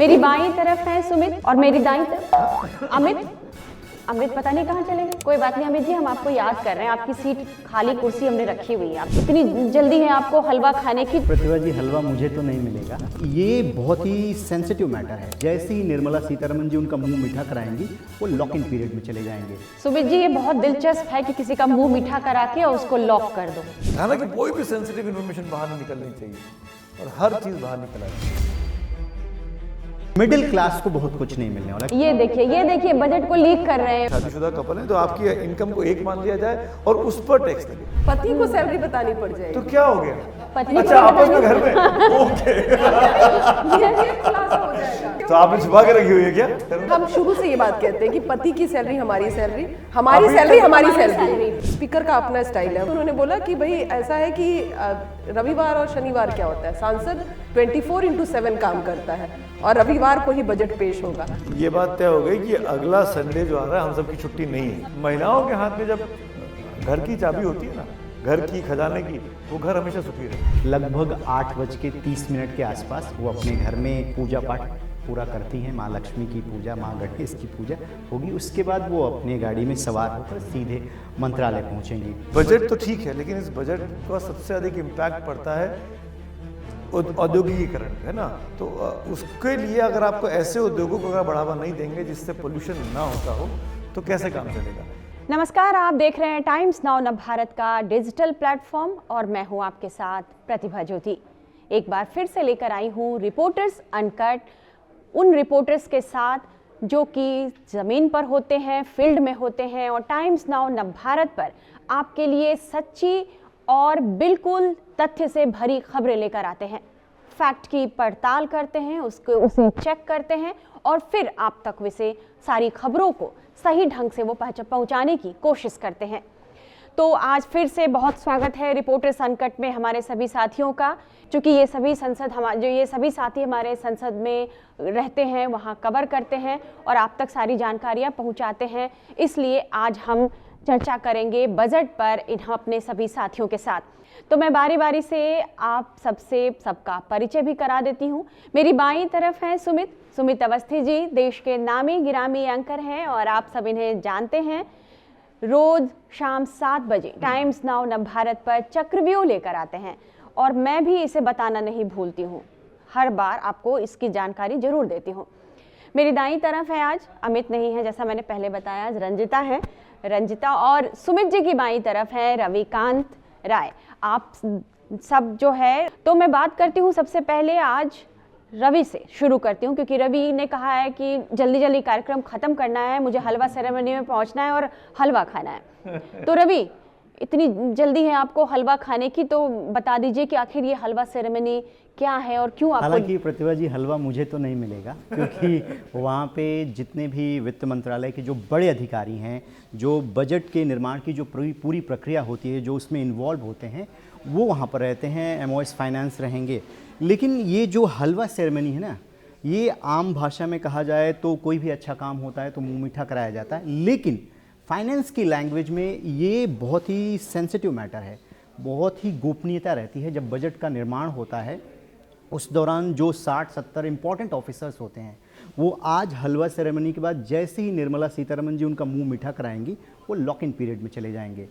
मेरी बाईं तरफ है सुमित और मेरी दाईं तरफ अमित। अमित पता नहीं कहाँ चले गए। कोई बात नहीं अमित जी, हम आपको याद कर रहे हैं, आपकी सीट खाली कुर्सी हमने रखी हुई है। आप इतनी जल्दी है आपको हलवा खाने की? प्रतिभा जी, हलवा मुझे तो नहीं मिलेगा। ये बहुत ही सेंसिटिव मैटर है। जैसे ही निर्मला सीतारमण जी उनका मुंह मीठा कराएंगी, वो लॉक इन पीरियड में चले जाएंगे। सुमित जी, ये बहुत दिलचस्प है कि किसी का मुंह मीठा करा के और उसको लॉक कर दो। हालांकि कोई भी सेंसिटिव इन्फॉर्मेशन बाहर नहीं निकलनी चाहिए और हर चीज बाहर निकल आए। मिडिल क्लास को बहुत कुछ नहीं मिलने वाला। ये देखिए बजट को लीक कर रहे हैं। शादीशुदा कपल है तो आपकी इनकम को एक मान लिया जाए और उस पर टैक्स लगे। पति को सैलरी बतानी पड़ जाएगी तो क्या हो गया? पत्नी अच्छा, आपस में घर में ओके। ये खुलासा हो जाएगा। तो आपने छुपा के रखी हुई है क्या? हम शुरू से ये बात कहते हैं कि पति की सैलरी हमारी सैलरी, हमारी सैलरी हमारी सैलरी। स्पीकर का अपना स्टाइल है। उन्होंने बोला कि भाई ऐसा है कि रविवार और शनिवार क्या होता है, सांसद 24/7 काम करता है और रविवार को ही बजट पेश होगा। ये बात तय हो गई कि अगला संडे जो आ रहा है हम सबकी छुट्टी नहीं है। महिलाओं के हाथ में जब घर की चाबी होती है ना, घर की खजाने की, वो घर हमेशा सुखी रहता है। लगभग 8:30 के आसपास वो अपने घर में पूजा पाठ पूरा करती हैं। माँ लक्ष्मी की पूजा, माँ गणेश की पूजा होगी। उसके बाद वो अपने गाड़ी में सवार होकर सीधे मंत्रालय पहुंचेंगी। बजट तो ठीक है, लेकिन इस बजट का सबसे अधिक इम्पैक्ट पड़ता है औद्योगिकीकरण, है ना। तो उसके लिए अगर आपको ऐसे उद्योगों को अगर बढ़ावा नहीं देंगे जिससे पोल्यूशन ना होता हो, तो कैसे काम चलेगा? नमस्कार, आप देख रहे हैं टाइम्स नाउ नवभारत का डिजिटल प्लेटफॉर्म और मैं हूं आपके साथ प्रतिभा ज्योति। एक बार फिर से लेकर आई हूं रिपोर्टर्स अनकट, उन रिपोर्टर्स के साथ जो कि ज़मीन पर होते हैं, फील्ड में होते हैं और टाइम्स नाउ नवभारत पर आपके लिए सच्ची और बिल्कुल तथ्य से भरी खबरें लेकर आते हैं। फैक्ट की पड़ताल करते हैं, उसे चेक करते हैं और फिर आप तक वैसे सारी खबरों को सही ढंग से वो पहुंचाने की कोशिश करते हैं। तो आज फिर से बहुत स्वागत है रिपोर्टर्स अनकट में हमारे सभी साथियों का, क्योंकि ये सभी साथी हमारे संसद में रहते हैं, वहाँ कवर करते हैं और आप तक सारी जानकारियाँ पहुँचाते हैं। इसलिए आज हम चर्चा करेंगे बजट पर हम अपने सभी साथियों के साथ। तो मैं बारी बारी से आप सबका परिचय भी करा देती हूँ। मेरी बाईं तरफ है सुमित अवस्थी जी, देश के नामी गिरामी एंकर हैं और आप सब इन्हें जानते हैं। रोज शाम 7 बजे टाइम्स नाउ नवभारत पर चक्रव्यूह लेकर आते हैं और मैं भी इसे बताना नहीं भूलती हूँ, हर बार आपको इसकी जानकारी जरूर देती हूँ। मेरी दाईं तरफ है आज अमित नहीं है, जैसा मैंने पहले बताया, आज रंजिता और सुमित जी की बाईं तरफ है रविकांत राय। आप सब जो है, तो मैं बात करती हूँ सबसे पहले आज रवि से शुरू करती हूँ, क्योंकि रवि ने कहा है कि जल्दी कार्यक्रम खत्म करना है, मुझे हलवा सेरेमनी में पहुँचना है और हलवा खाना है। तो रवि, इतनी जल्दी है आपको हलवा खाने की, तो बता दीजिए कि आखिर ये हलवा सेरेमनी क्या है और क्यों आपको? हालांकि प्रतिभा जी, हलवा मुझे तो नहीं मिलेगा, क्योंकि वहाँ पे जितने भी वित्त मंत्रालय के जो बड़े अधिकारी हैं, जो बजट के निर्माण की जो पूरी प्रक्रिया होती है, जो उसमें इन्वॉल्व होते हैं, वो वहाँ पर रहते हैं। MOS फाइनेंस रहेंगे। लेकिन ये जो हलवा सेरेमनी है ना, ये आम भाषा में कहा जाए तो कोई भी अच्छा काम होता है तो मुँह मीठा कराया जाता है, लेकिन फाइनेंस की लैंग्वेज में ये बहुत ही सेंसिटिव मैटर है, बहुत ही गोपनीयता रहती है। जब बजट का निर्माण होता है उस दौरान जो 60-70 इम्पॉर्टेंट ऑफिसर्स होते हैं, वो आज हलवा सेरेमनी के बाद जैसे ही निर्मला सीतारमण जी उनका मुंह मीठा कराएंगी, वो लॉक इन पीरियड में चले जाएंगे।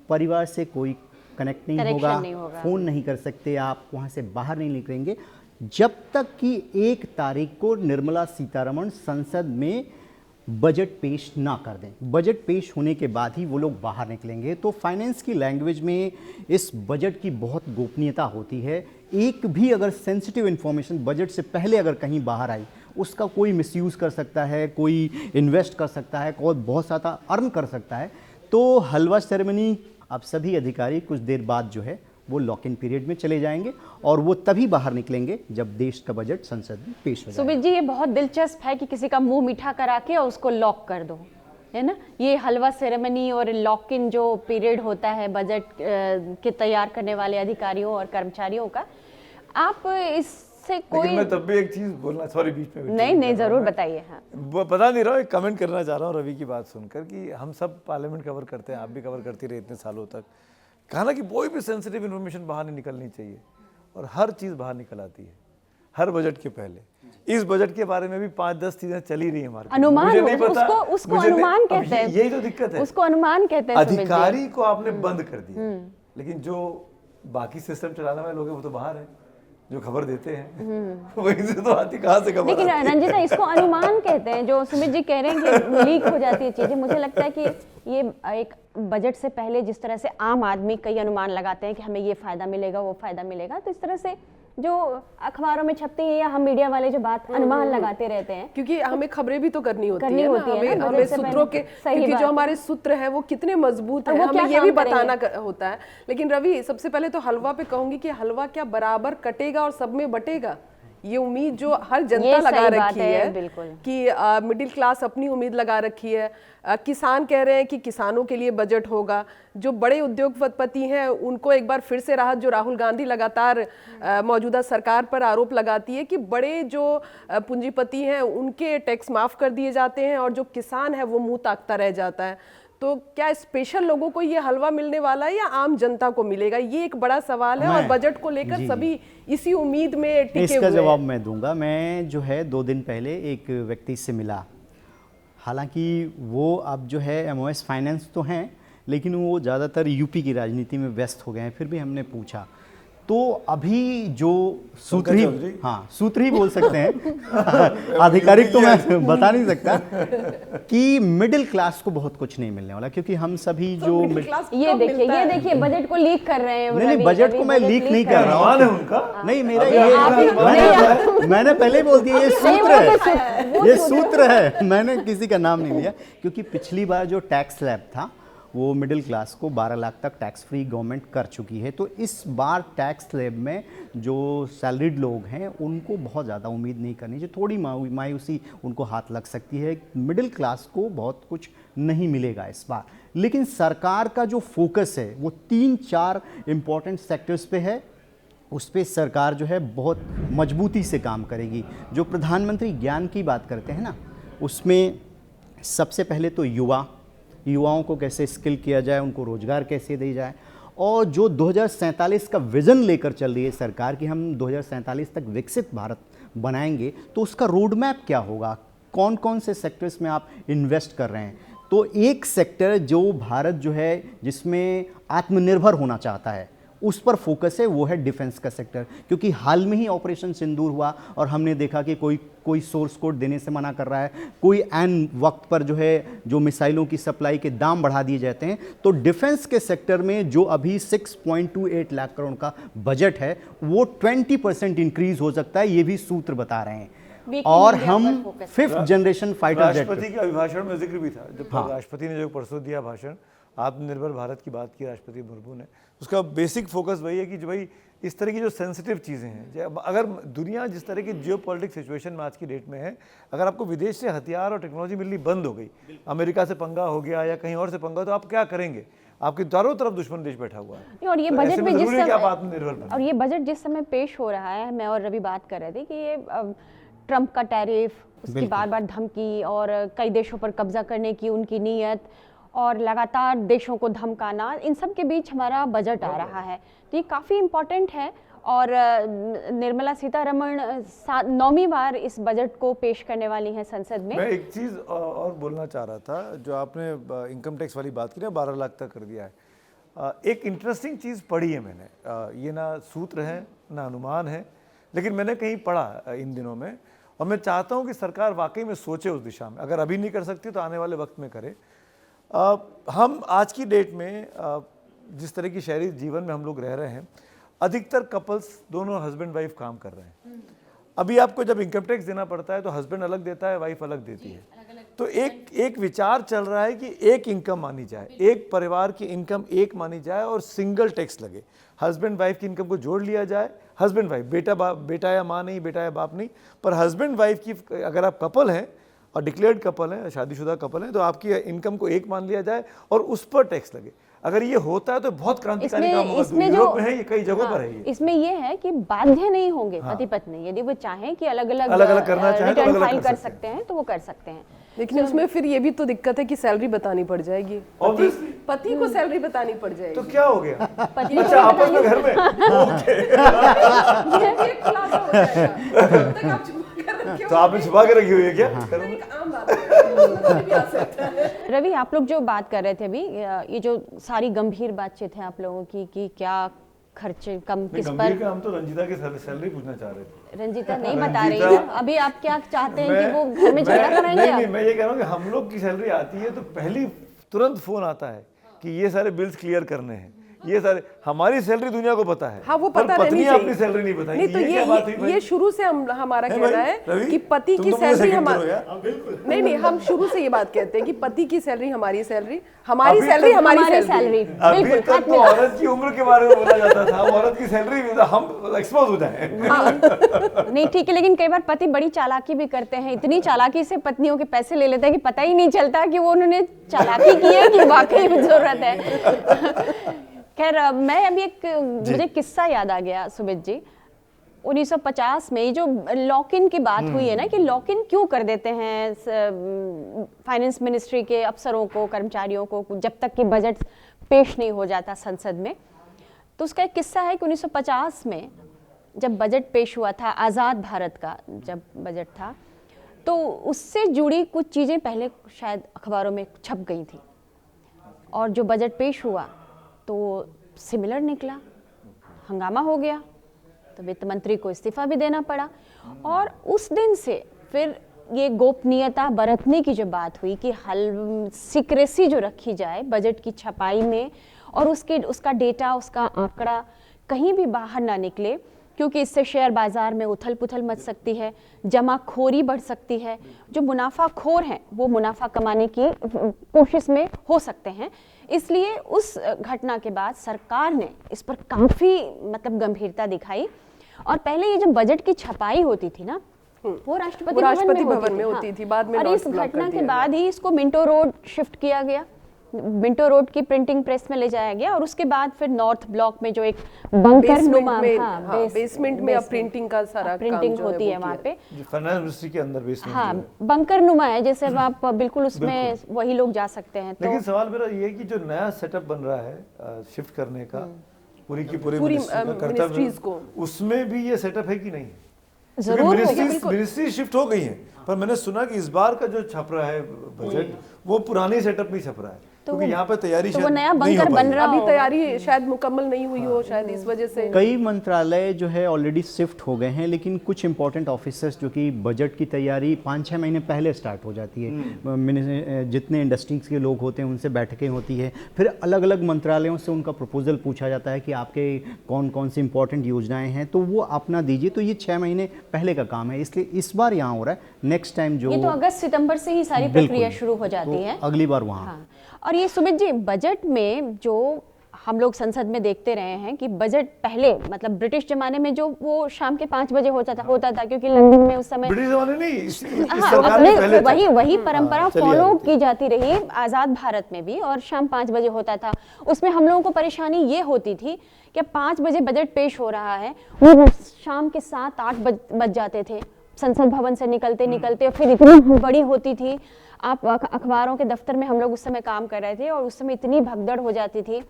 परिवार से कोई कनेक्ट नहीं होगा, फ़ोन नहीं कर सकते, आप वहाँ से बाहर नहीं निकलेंगे जब तक कि 1 तारीख को निर्मला सीतारमण संसद में बजट पेश ना कर दें। बजट पेश होने के बाद ही वो लोग बाहर निकलेंगे। तो फाइनेंस की लैंग्वेज में इस बजट की बहुत गोपनीयता होती है। एक भी अगर सेंसिटिव इन्फॉर्मेशन बजट से पहले अगर कहीं बाहर आई, उसका कोई मिसयूज़ कर सकता है, कोई इन्वेस्ट कर सकता है, कोई बहुत ज़्यादा अर्न कर सकता है। तो हलवा सेरेमनी, अब सभी अधिकारी कुछ देर बाद जो है वो लॉक इन पीरियड में चले जाएंगे और वो तभी बाहर निकलेंगे जब देश का बजट संसद में पेश हो जाए। सुमित जी, ये बहुत दिलचस्प है कि किसी का मुंह मीठा करा के और उसको लॉक कर दो, है ना। ये हलवा सेरेमनी और लॉक इन जो पीरियड होता है बजट के तैयार करने वाले अधिकारियों और कर्मचारियों का, आप इससे कोई? मैं तब भी एक चीज बोलना, सॉरी बीच में नहीं जरूर बताइए। हाँ, बता नहीं रहा हूँ, एक कमेंट करना चाह रहा हूँ रवि की बात सुनकर कि हम सब पार्लियामेंट कवर करते हैं, आप भी कवर करती रहे इतने सालों तक। कहा ना कि कोई भी सेंसिटिव इन्फॉर्मेशन बाहर नहीं निकलनी चाहिए और हर चीज़ बाहर निकल आती है, हर बजट के पहले। इस बजट के बारे में भी 5-10 चीजें चली रही है मार्केट में। अनुमान, मुझे नहीं पता, उसको मुझे नहीं- अनुमान अब कहते हैं, यही तो दिक्कत है, उसको अनुमान कहते हैं। सुमित जी। अधिकारी को आपने बंद कर दिया, लेकिन जो बाकी सिस्टम चलाने वाले लोग हैं वो तो बाहर है, जो खबर देते हैं वहीं से तो आती, कहाँ से खबर लेकिन आती है? रंजिता, इसको अनुमान कहते हैं। जो सुमित जी कह रहे हैं कि लीक हो जाती है चीजें, मुझे लगता है कि ये एक बजट से पहले जिस तरह से आम आदमी कई अनुमान लगाते हैं कि हमें ये फायदा मिलेगा, वो फायदा मिलेगा, तो इस तरह से जो अखबारों में छपती है या हम मीडिया वाले जो बात अनुमान लगाते रहते हैं, क्योंकि हमें खबरें भी तो करनी होती करनी है ना, होती है ना, हमें बजट से सूत्रों पहले। के, सही क्योंकि बात जो है। हमारे सूत्र हैं वो कितने मजबूत और हैं, वो क्या हमें ये भी काम बताना होता है। लेकिन रवि, सबसे पहले तो हलवा पे कहूंगी कि हलवा क्या बराबर कटेगा और सब में बटेगा? ये उम्मीद जो हर जनता ये लगा सही बात रखी है, है बिल्कुल। कि मिडिल क्लास अपनी उम्मीद लगा रखी है, किसान कह रहे हैं कि किसानों के लिए बजट होगा, जो बड़े उद्योगपति हैं उनको एक बार फिर से राहत, जो राहुल गांधी लगातार मौजूदा सरकार पर आरोप लगाती है कि बड़े जो पूंजीपति हैं उनके टैक्स माफ कर दिए जाते हैं और जो किसान है वो मुंह ताकता रह जाता है। तो क्या स्पेशल लोगों को ये हलवा मिलने वाला है या आम जनता को मिलेगा? ये एक बड़ा सवाल है और बजट को लेकर सभी इसी उम्मीद में टिके इसका हुए जवाब हैं। मैं दूंगा। मैं जो है 2 दिन पहले एक व्यक्ति से मिला, हालांकि वो अब जो है MOS फाइनेंस तो हैं, लेकिन वो ज़्यादातर यूपी की राजनीति में व्यस्त हो गए हैं। फिर भी हमने पूछा तो अभी जो सूत्र ही, हाँ सूत्र ही बोल सकते हैं आधिकारिक तो मैं बता नहीं सकता, कि मिडिल क्लास को बहुत कुछ नहीं मिलने वाला, क्योंकि हम सभी जो ये देखिए बजट को लीक कर रहे हैं। नहीं, बजट को मैं लीक नहीं कर रहा अनुमान है उनका। नहीं, मेरा ये मैंने पहले ही बोल दिया, ये सूत्र है, ये सूत्र है, मैंने किसी का नाम नहीं लिया। क्योंकि पिछली बार जो टैक्स स्लैब था वो मिडिल क्लास को 12 लाख तक टैक्स फ्री गवर्नमेंट कर चुकी है। तो इस बार टैक्स स्लैब में जो सैलरीड लोग हैं उनको बहुत ज़्यादा उम्मीद नहीं करनी चाहिए, थोड़ी मायूसी उनको हाथ लग सकती है। मिडिल क्लास को बहुत कुछ नहीं मिलेगा इस बार। लेकिन सरकार का जो फोकस है वो 3-4 इम्पॉर्टेंट सेक्टर्स पे है, उस पर सरकार जो है बहुत मजबूती से काम करेगी। जो प्रधानमंत्री ज्ञान की बात करते हैं ना, उसमें सबसे पहले तो युवाओं को कैसे स्किल किया जाए, उनको रोजगार कैसे दी जाए, और जो 2047 का विज़न लेकर चल रही है सरकार कि हम 2047 तक विकसित भारत बनाएंगे, तो उसका रोड मैप क्या होगा, कौन कौन से सेक्टर्स में आप इन्वेस्ट कर रहे हैं। तो एक सेक्टर जो भारत जो है जिसमें आत्मनिर्भर होना चाहता है उस पर फोकस है, वो है डिफेंस का सेक्टर। क्योंकि हाल में ही ऑपरेशन सिंदूर हुआ और हमने देखा कि कोई सोर्स कोड देने से मना कर रहा है, कोई ऐन वक्त पर जो है जो मिसाइलों की सप्लाई के दाम बढ़ा दिए जाते हैं। तो डिफेंस के सेक्टर में जो अभी 6.28 लाख करोड़ का बजट है वो 20% इंक्रीज हो सकता है, ये भी सूत्र बता रहे हैं। और हम 5th जनरेशन फाइटर जेट, राष्ट्रपति के अभिभाषण में जिक्र भी था, जब राष्ट्रपति ने जो परसों दिया भाषण, आत्मनिर्भर भारत की बात की राष्ट्रपति मुर्मू ने, उसका बेसिक फोकस वही है कि जो भाई इस तरह की जो सेंसिटिव चीज़ें हैं, अगर दुनिया जिस तरह की जियोपॉलिटिक्स सिचुएशन में आज की डेट में है, अगर आपको विदेश से हथियार और टेक्नोलॉजी मिलनी बंद हो गई, अमेरिका से पंगा हो गया या कहीं और से पंगा, तो आप क्या करेंगे? आपके चारों तरफ दुश्मन देश बैठा हुआ है। और ये बजट में जिस बजट जिस समय पेश हो रहा है, मैं और रवि बात कर रहे थे कि ये ट्रंप का टैरिफ, उसकी बार धमकी और कई देशों पर कब्जा करने की उनकी नीयत और लगातार देशों को धमकाना, इन सब के बीच हमारा बजट आ रहा है। तो ये काफ़ी इम्पोर्टेंट है। और निर्मला सीतारमण 9वीं बार इस बजट को पेश करने वाली हैं संसद में। मैं एक चीज़ और बोलना चाह रहा था, जो आपने इनकम टैक्स वाली बात की ना, 12 लाख तक कर दिया है। एक इंटरेस्टिंग चीज़ पढ़ी है मैंने, ये ना सूत्र है ना अनुमान है, लेकिन मैंने कहीं पढ़ा इन दिनों में, और मैं चाहता हूँ कि सरकार वाकई में सोचे उस दिशा में। अगर अभी नहीं कर सकती तो आने वाले वक्त में करे। हम आज की डेट में जिस तरह की शहरी जीवन में हम लोग रह रहे हैं, अधिकतर कपल्स दोनों हस्बैंड वाइफ काम कर रहे हैं। अभी आपको जब इनकम टैक्स देना पड़ता है तो हस्बैंड अलग देता है, वाइफ अलग देती है। तो एक विचार चल रहा है कि एक इनकम मानी जाए, एक परिवार की इनकम एक मानी जाए और सिंगल टैक्स लगे। हस्बैंड वाइफ की इनकम को जोड़ लिया जाए, हस्बैंड वाइफ, बेटा या माँ नहीं, बेटा या बाप नहीं, पर हस्बैंड वाइफ की, अगर आप कपल हैं और डिक्लेयर्ड कपल हैं, शादीशुदा कपल हैं, तो आपकी इनकम को एक मान लिया जाए और उस पर टैक्स लगे। अगर ये होता है तो बहुत क्रांतिकारी काम होगा। यूरोप में है, ये कई जगहों पर है ये। इसमें ये है कि बाध्य नहीं होंगे पति पत्नी, यदि वो चाहें कि अलग अलग करना चाहें तो रिटर्न फाइल कर सकते हैं तो वो कर सकते हैं। लेकिन उसमें फिर ये भी तो दिक्कत है कि सैलरी बतानी पड़ जाएगी, पति को सैलरी बतानी पड़ जाएगी। तो क्या हो गया? पति अच्छा, आपस में घर में तो आपने छुपा के रखी हुई है क्या? आम बात है, भी आ सकता है। रवि, आप लोग जो बात कर रहे थे अभी, ये जो सारी गंभीर बातचीत है आप लोगों की कि क्या खर्चे कम किस गंभीर पर, का हम तो रंजीता की सैलरी पूछना चाह रहे थे। रंजीता नहीं बता रही है अभी। आप क्या चाहते हैं कि वो घर में झगड़ा कराएंगे? नहीं, मैं ये कह रहा हूँ कि हम लोग की सैलरी आती है तो पहली तुरंत फोन आता है कि ये सारे बिल्स क्लियर करने हैं, ये सारे, हमारी सैलरी दुनिया को पता है। हाँ, वो पर पता पत्नी रहनी चाहिए। अपनी सैलरी नहीं बताएगी। नहीं तो क्या बात हुई भाई? ये शुरू से हमारा है कहना भाई, है रवि, कि पति तुम की तो मुझे सैलरी second हमारी, करो यार। नहीं हम शुरू से ये बात कहते हैं कि पति की सैलरी हमारी सैलरी, हमारी अभी सैलरी तक हमारी हमारी सैलरी। सैलरी अभी बिल्कुल तक तो औरत की उम्र के बारे में बोला जाता था, औरत की सैलरी भी हम एक्सपोज हो जाए। नहीं ठीक है, लेकिन कई बार पति बड़ी चालाकी भी करते हैं, इतनी चालाकी से पत्नियों के पैसे ले लेते हैं कि पता ही नहीं चलता कि वो उन्होंने चालाकी की है कि वाकई में जरूरत है। खैर, मैं अभी मुझे किस्सा याद आ गया सुमित जी। 1950 में ये जो लॉक इन की बात हुई है ना, कि लॉक इन क्यों कर देते हैं फाइनेंस मिनिस्ट्री के अफसरों को, कर्मचारियों को, जब तक कि बजट पेश नहीं हो जाता संसद में। तो उसका एक किस्सा है कि 1950 में जब बजट पेश हुआ था, आज़ाद भारत का जब बजट था, तो उससे जुड़ी कुछ चीज़ें पहले शायद अखबारों में छप गई थी, और जो बजट पेश हुआ तो सिमिलर निकला, हंगामा हो गया, तो वित्त मंत्री को इस्तीफा भी देना पड़ा। और उस दिन से फिर ये गोपनीयता बरतने की जो बात हुई कि सीक्रेसी जो रखी जाए बजट की छपाई में, और उसका डेटा, उसका आंकड़ा कहीं भी बाहर ना निकले, क्योंकि इससे शेयर बाजार में उथल पुथल मच सकती है, जमाखोरी बढ़ सकती है, जो मुनाफाखोर हैं वो मुनाफा कमाने की कोशिश में हो सकते हैं। इसलिए उस घटना के बाद सरकार ने इस पर काफ़ी गंभीरता दिखाई, और पहले ये जो बजट की छपाई होती थी ना, वो राष्ट्रपति भवन में होती थी। बाद में और इस घटना के बाद ही इसको मिंटो रोड शिफ्ट किया गया, मिंटो रोड की प्रिंटिंग प्रेस में ले जाया गया, और उसके बाद फिर नॉर्थ ब्लक में जो एक बंकर नुमा बेसमेंट में अब प्रिंटिंग का सारा प्रिंटिंग होती है वहाँ पे, फाइनेंस मिनिस्ट्री के अंदर बेसमेंट। हाँ, बंकर नुमा है, जैसे आप बिल्कुल उसमें वही लोग जा सकते हैं। लेकिन सवाल मेरा ये है कि जो नया सेटअप बन रहा है शिफ्ट करने का पूरी की पूरी मिनिस्ट्रीज को, उसमें भी ये सेटअप है कि नहीं? जरूर मिनिस्ट्री शिफ्ट हो गई है, पर मैंने सुना कि इस बार का जो छप रहा है बजट वो पुरानी सेटअप में छप रहा है, क्योंकि यहाँ पे तैयारी तो वो नया बंकर बन रहा, अभी तैयारी शायद मुकम्मल नहीं हुई हो, शायद इस वजह से कई मंत्रालय जो है ऑलरेडी शिफ्ट हो गए हैं, लेकिन कुछ इंपॉर्टेंट ऑफिसर्स जो कि बजट की तैयारी 5-6 महीने पहले स्टार्ट हो जाती है। जितने इंडस्ट्रीज के लोग होते हैं उनसे बैठकें होती है, फिर अलग अलग मंत्रालयों से उनका प्रपोजल पूछा जाता है कि आपके कौन कौन सी इंपॉर्टेंट योजनाएं हैं, तो वो अपना दीजिए। तो ये 6 महीने पहले का काम है, इसलिए इस बार यहाँ हो रहा है। नेक्स्ट टाइम जो ये तो अगस्त सितंबर से ही सारी प्रक्रिया शुरू हो जाती है, अगली बार वहाँ। हाँ। और ये सुमित जी, बजट में जो हम लोग संसद में देखते रहे हैं कि बजट पहले ब्रिटिश जमाने में जो वो शाम के 5 बजे होता था, क्योंकि लंदन में उस समय ब्रिटिश जमाने नहीं, इस हाँ, सरकार में पहले वही परंपरा फॉलो की जाती रही आज़ाद भारत में भी, और शाम 5 बजे होता था। उसमें हम लोगों को परेशानी ये होती थी कि 5 बजे बजट पेश हो रहा है, वो शाम के 7-8 बज जाते थे संसद भवन से निकलते निकलते, और फिर इतनी बड़ी होती थी। आप अखबारों के दफ्तर में हम लोग उस समय काम कर रहे थे, और उस समय इतनी भगदड़ हो जाती थी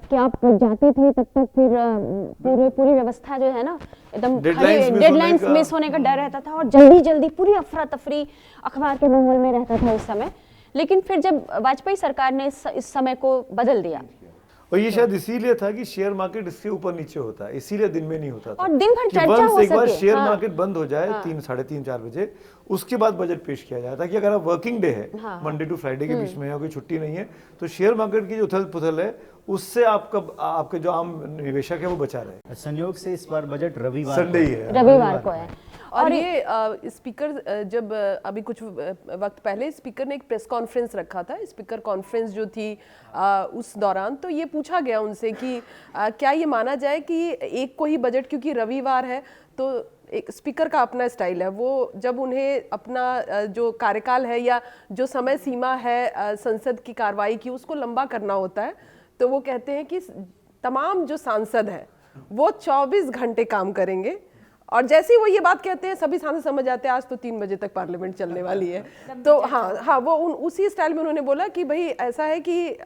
कि आप जाते थे तब तक फिर पूरी व्यवस्था जो है ना एकदम डेडलाइंस मिस होने का डर रहता था, और जल्दी जल्दी पूरी अफरा तफरी अखबार के माहौल में रहता था उस समय। लेकिन फिर जब वाजपेयी सरकार ने इस समय को बदल दिया, और ये शायद इसीलिए था कि शेयर मार्केट इसके ऊपर नीचे होता है, इसीलिए दिन में नहीं होता था, और दिन भर चर्चा हो एक बार सके। शेयर मार्केट बंद हो जाए 3-3:30-4 बजे, उसके बाद बजट पेश किया जाए, ताकि अगर आप वर्किंग डे है, मंडे टू फ्राइडे के बीच में है, कोई छुट्टी नहीं है, तो शेयर मार्केट की जो उथल पुथल है उससे आपके जो आम निवेशक है वो बचा रहे। संयोग से इस बार बजट रविवार संडे ही है, रविवार को है। और ये स्पीकर जब अभी कुछ वक्त पहले स्पीकर ने एक प्रेस कॉन्फ्रेंस रखा था, स्पीकर कॉन्फ्रेंस जो थी उस दौरान तो ये पूछा गया उनसे कि क्या ये माना जाए कि एक को ही बजट, क्योंकि रविवार है तो एक स्पीकर का अपना स्टाइल है, वो जब उन्हें अपना जो कार्यकाल है या जो समय सीमा है संसद की कार्रवाई की उसको लंबा करना होता है, तो वो कहते हैं कि तमाम जो सांसद हैं वो 24 घंटे काम करेंगे, और जैसे ही वो ये बात कहते हैं सभी सांसद समझ जाते हैं आज तो 3 बजे तक पार्लियामेंट चलने वाली है। तो हाँ वो उसी स्टाइल में उन्होंने बोला कि भाई ऐसा है कि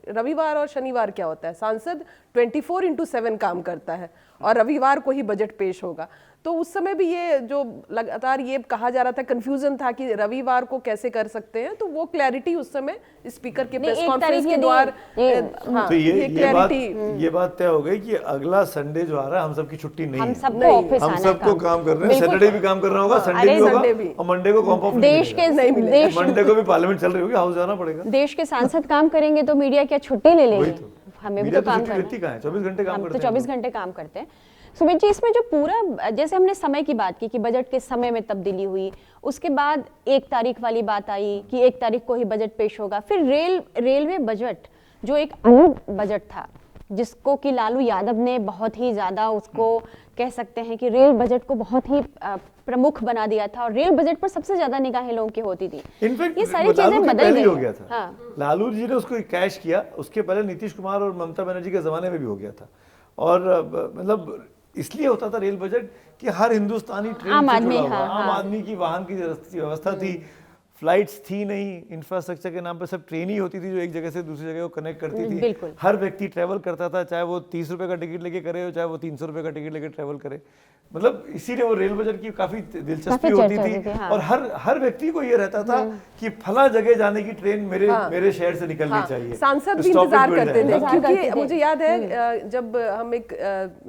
रविवार और शनिवार क्या होता है, सांसद 24/7 काम करता है, और रविवार को ही बजट पेश होगा। तो उस समय भी ये जो लगातार ये कहा जा रहा था, कंफ्यूजन था कि रविवार को कैसे कर सकते हैं, तो वो क्लैरिटी उस समय स्पीकर के प्रेस कॉन्फ्रेंस के द्वारा तो ये बात तय हो गई कि अगला संडे जो आ रहा है हम सबकी छुट्टी नहीं है, हम सबको काम कर रहे हैं, सैटरडे भी काम करना होगा, संडे भी होगा और मंडे को कॉम्प ऑफ मंडे को भी पार्लियामेंट चल रही होगी, हाउस जाना पड़ेगा। देश के सांसद काम करेंगे तो मीडिया क्या छुट्टी ले लेंगे? हमें भी तो काम करना है, 24 घंटे काम करते हैं, 24 घंटे काम करते हैं। सुमित जी, इसमें जो पूरा, जैसे हमने समय की बात की कि बजट के समय में तब्दीली हुई, उसके बाद 1 तारीख वाली बात आई कि 1 तारीख को ही बजट पेश होगा, फिर रेलवे बजट जो एक अलग बजट था, जिसको कि लालू यादव ने बहुत ही ज़्यादा, उसको कह सकते हैं कि रेल बजट को बहुत ही प्रमुख बना दिया था, और रेल बजट पर सबसे ज्यादा निगाहें लोगों की होती थी। इनफैक्ट ये सारी चीजें बदल गई हो गया था। हाँ। लालू जी ने उसको कैश किया, उसके पहले नीतीश कुमार और ममता बनर्जी के जमाने में भी हो गया था। और मतलब इसलिए होता था रेल बजट कि हर हिंदुस्तानी ट्रेन आम से आदमी, जुड़ा हुआ, हाँ, आम हाँ। आदमी की वाहन की व्यवस्था थी, फ्लाइट्स थी नहीं, इंफ्रास्ट्रक्चर के नाम पे सब ट्रेन ही होती थी जो एक जगह से दूसरी जगह को कनेक्ट करती थी। हर व्यक्ति ट्रैवल करता था, चाहे वो 30 रुपए का टिकट लेके करे, चाहे वो 300 रुपए का टिकट लेके ट्रैवल करे। मतलब इसीलिए वो रेल बजट की काफी दिलचस्पी होती थी। हाँ। और हर व्यक्ति को ये रहता था कि फला जगह जाने की ट्रेन मेरे शहर से निकलनी चाहिए। सांसद भी इंतजार करते थे, क्योंकि मुझे याद है जब हम एक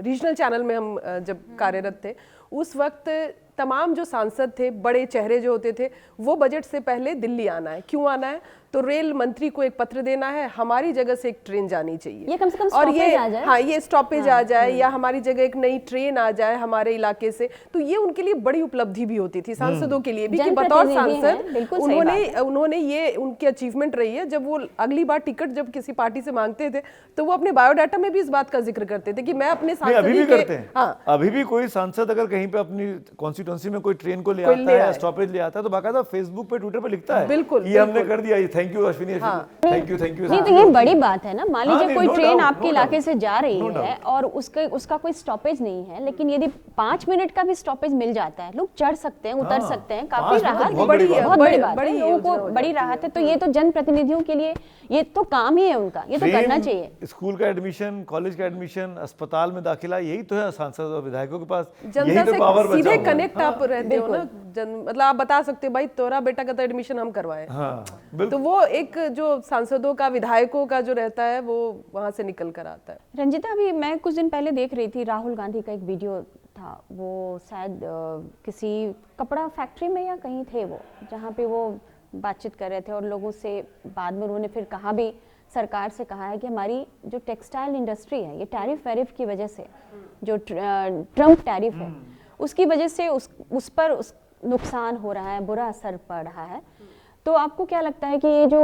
रीजनल चैनल में हम जब कार्यरत थे, उस वक्त तमाम जो सांसद थे, बड़े चेहरे जो होते थे, वो बजट से पहले दिल्ली आना है। क्यों आना है? तो रेल मंत्री को एक पत्र देना है, हमारी जगह से एक ट्रेन जानी चाहिए, ये कम से कम और ये आ जाए। हाँ, ये स्टॉपेज आ जाए, या हमारी जगह एक नई ट्रेन आ जाए हमारे इलाके से। तो ये उनके लिए बड़ी उपलब्धि भी होती थी, सांसदों के लिए भी, कि बतौर सांसद उन्होंने ये उनकी अचीवमेंट रही है। जब वो अगली बार टिकट जब किसी पार्टी से मांगते थे, तो वो अपने बायोडाटा में भी इस बात का जिक्र करते थे कि मैं अपने सांसद अभी भी करते हैं। हाँ। अभी भी कोई सांसद अगर कहीं पे अपनी कॉन्स्टिट्यूएंसी में कोई ट्रेन को ले आता है या स्टॉपेज ले आता है, तो बाकायदा फेसबुक पे, ट्विटर पे लिखता है, बिल्कुल, ये हमने कर दिया, thank you Ashwini, thank you. नहीं तो ये बड़ी बात है ना। मान लीजिए कोई ट्रेन आपके इलाके से जा रही है और उसका कोई स्टॉपेज नहीं है, लेकिन यदि 5 मिनट का भी स्टॉपेज मिल जाता है, लोग चढ़ सकते हैं, उतर सकते हैं, काफी राहत, बहुत बड़ी बात है, लोगों को बड़ी राहत है। तो ये तो जनप्रतिनिधियों के लिए ये तो काम ही है उनका, ये तो करना चाहिए। स्कूल का एडमिशन, कॉलेज का एडमिशन, अस्पताल में दाखिला, यही तो है सांसद और विधायकों के पास, जनता से सीधे कनेक्ट आप रहते हो ना। मतलब आप बता सकते हो, भाई तोरा बेटा का तो एडमिशन हम करवाए। तो वो एक जो सांसदों का, विधायकों का जो रहता है, वो वहां से निकल कर आता है। रंजिता, अभी मैं कुछ दिन पहले देख रही थी, राहुल गांधी का एक वीडियो था, वो शायद किसी कपड़ा फैक्ट्री में या कहीं थे वो, जहाँ पे वो बातचीत कर रहे थे, और लोगों से बाद में उन्होंने फिर कहा भी, सरकार से कहा है कि हमारी जो टेक्सटाइल इंडस्ट्री है, ये टैरिफ वैरिफ की वजह से, जो ट्रम्प टैरिफ है, उसकी वजह से उस पर नुकसान हो रहा है, बुरा असर पड़ रहा है। तो आपको क्या लगता है कि ये जो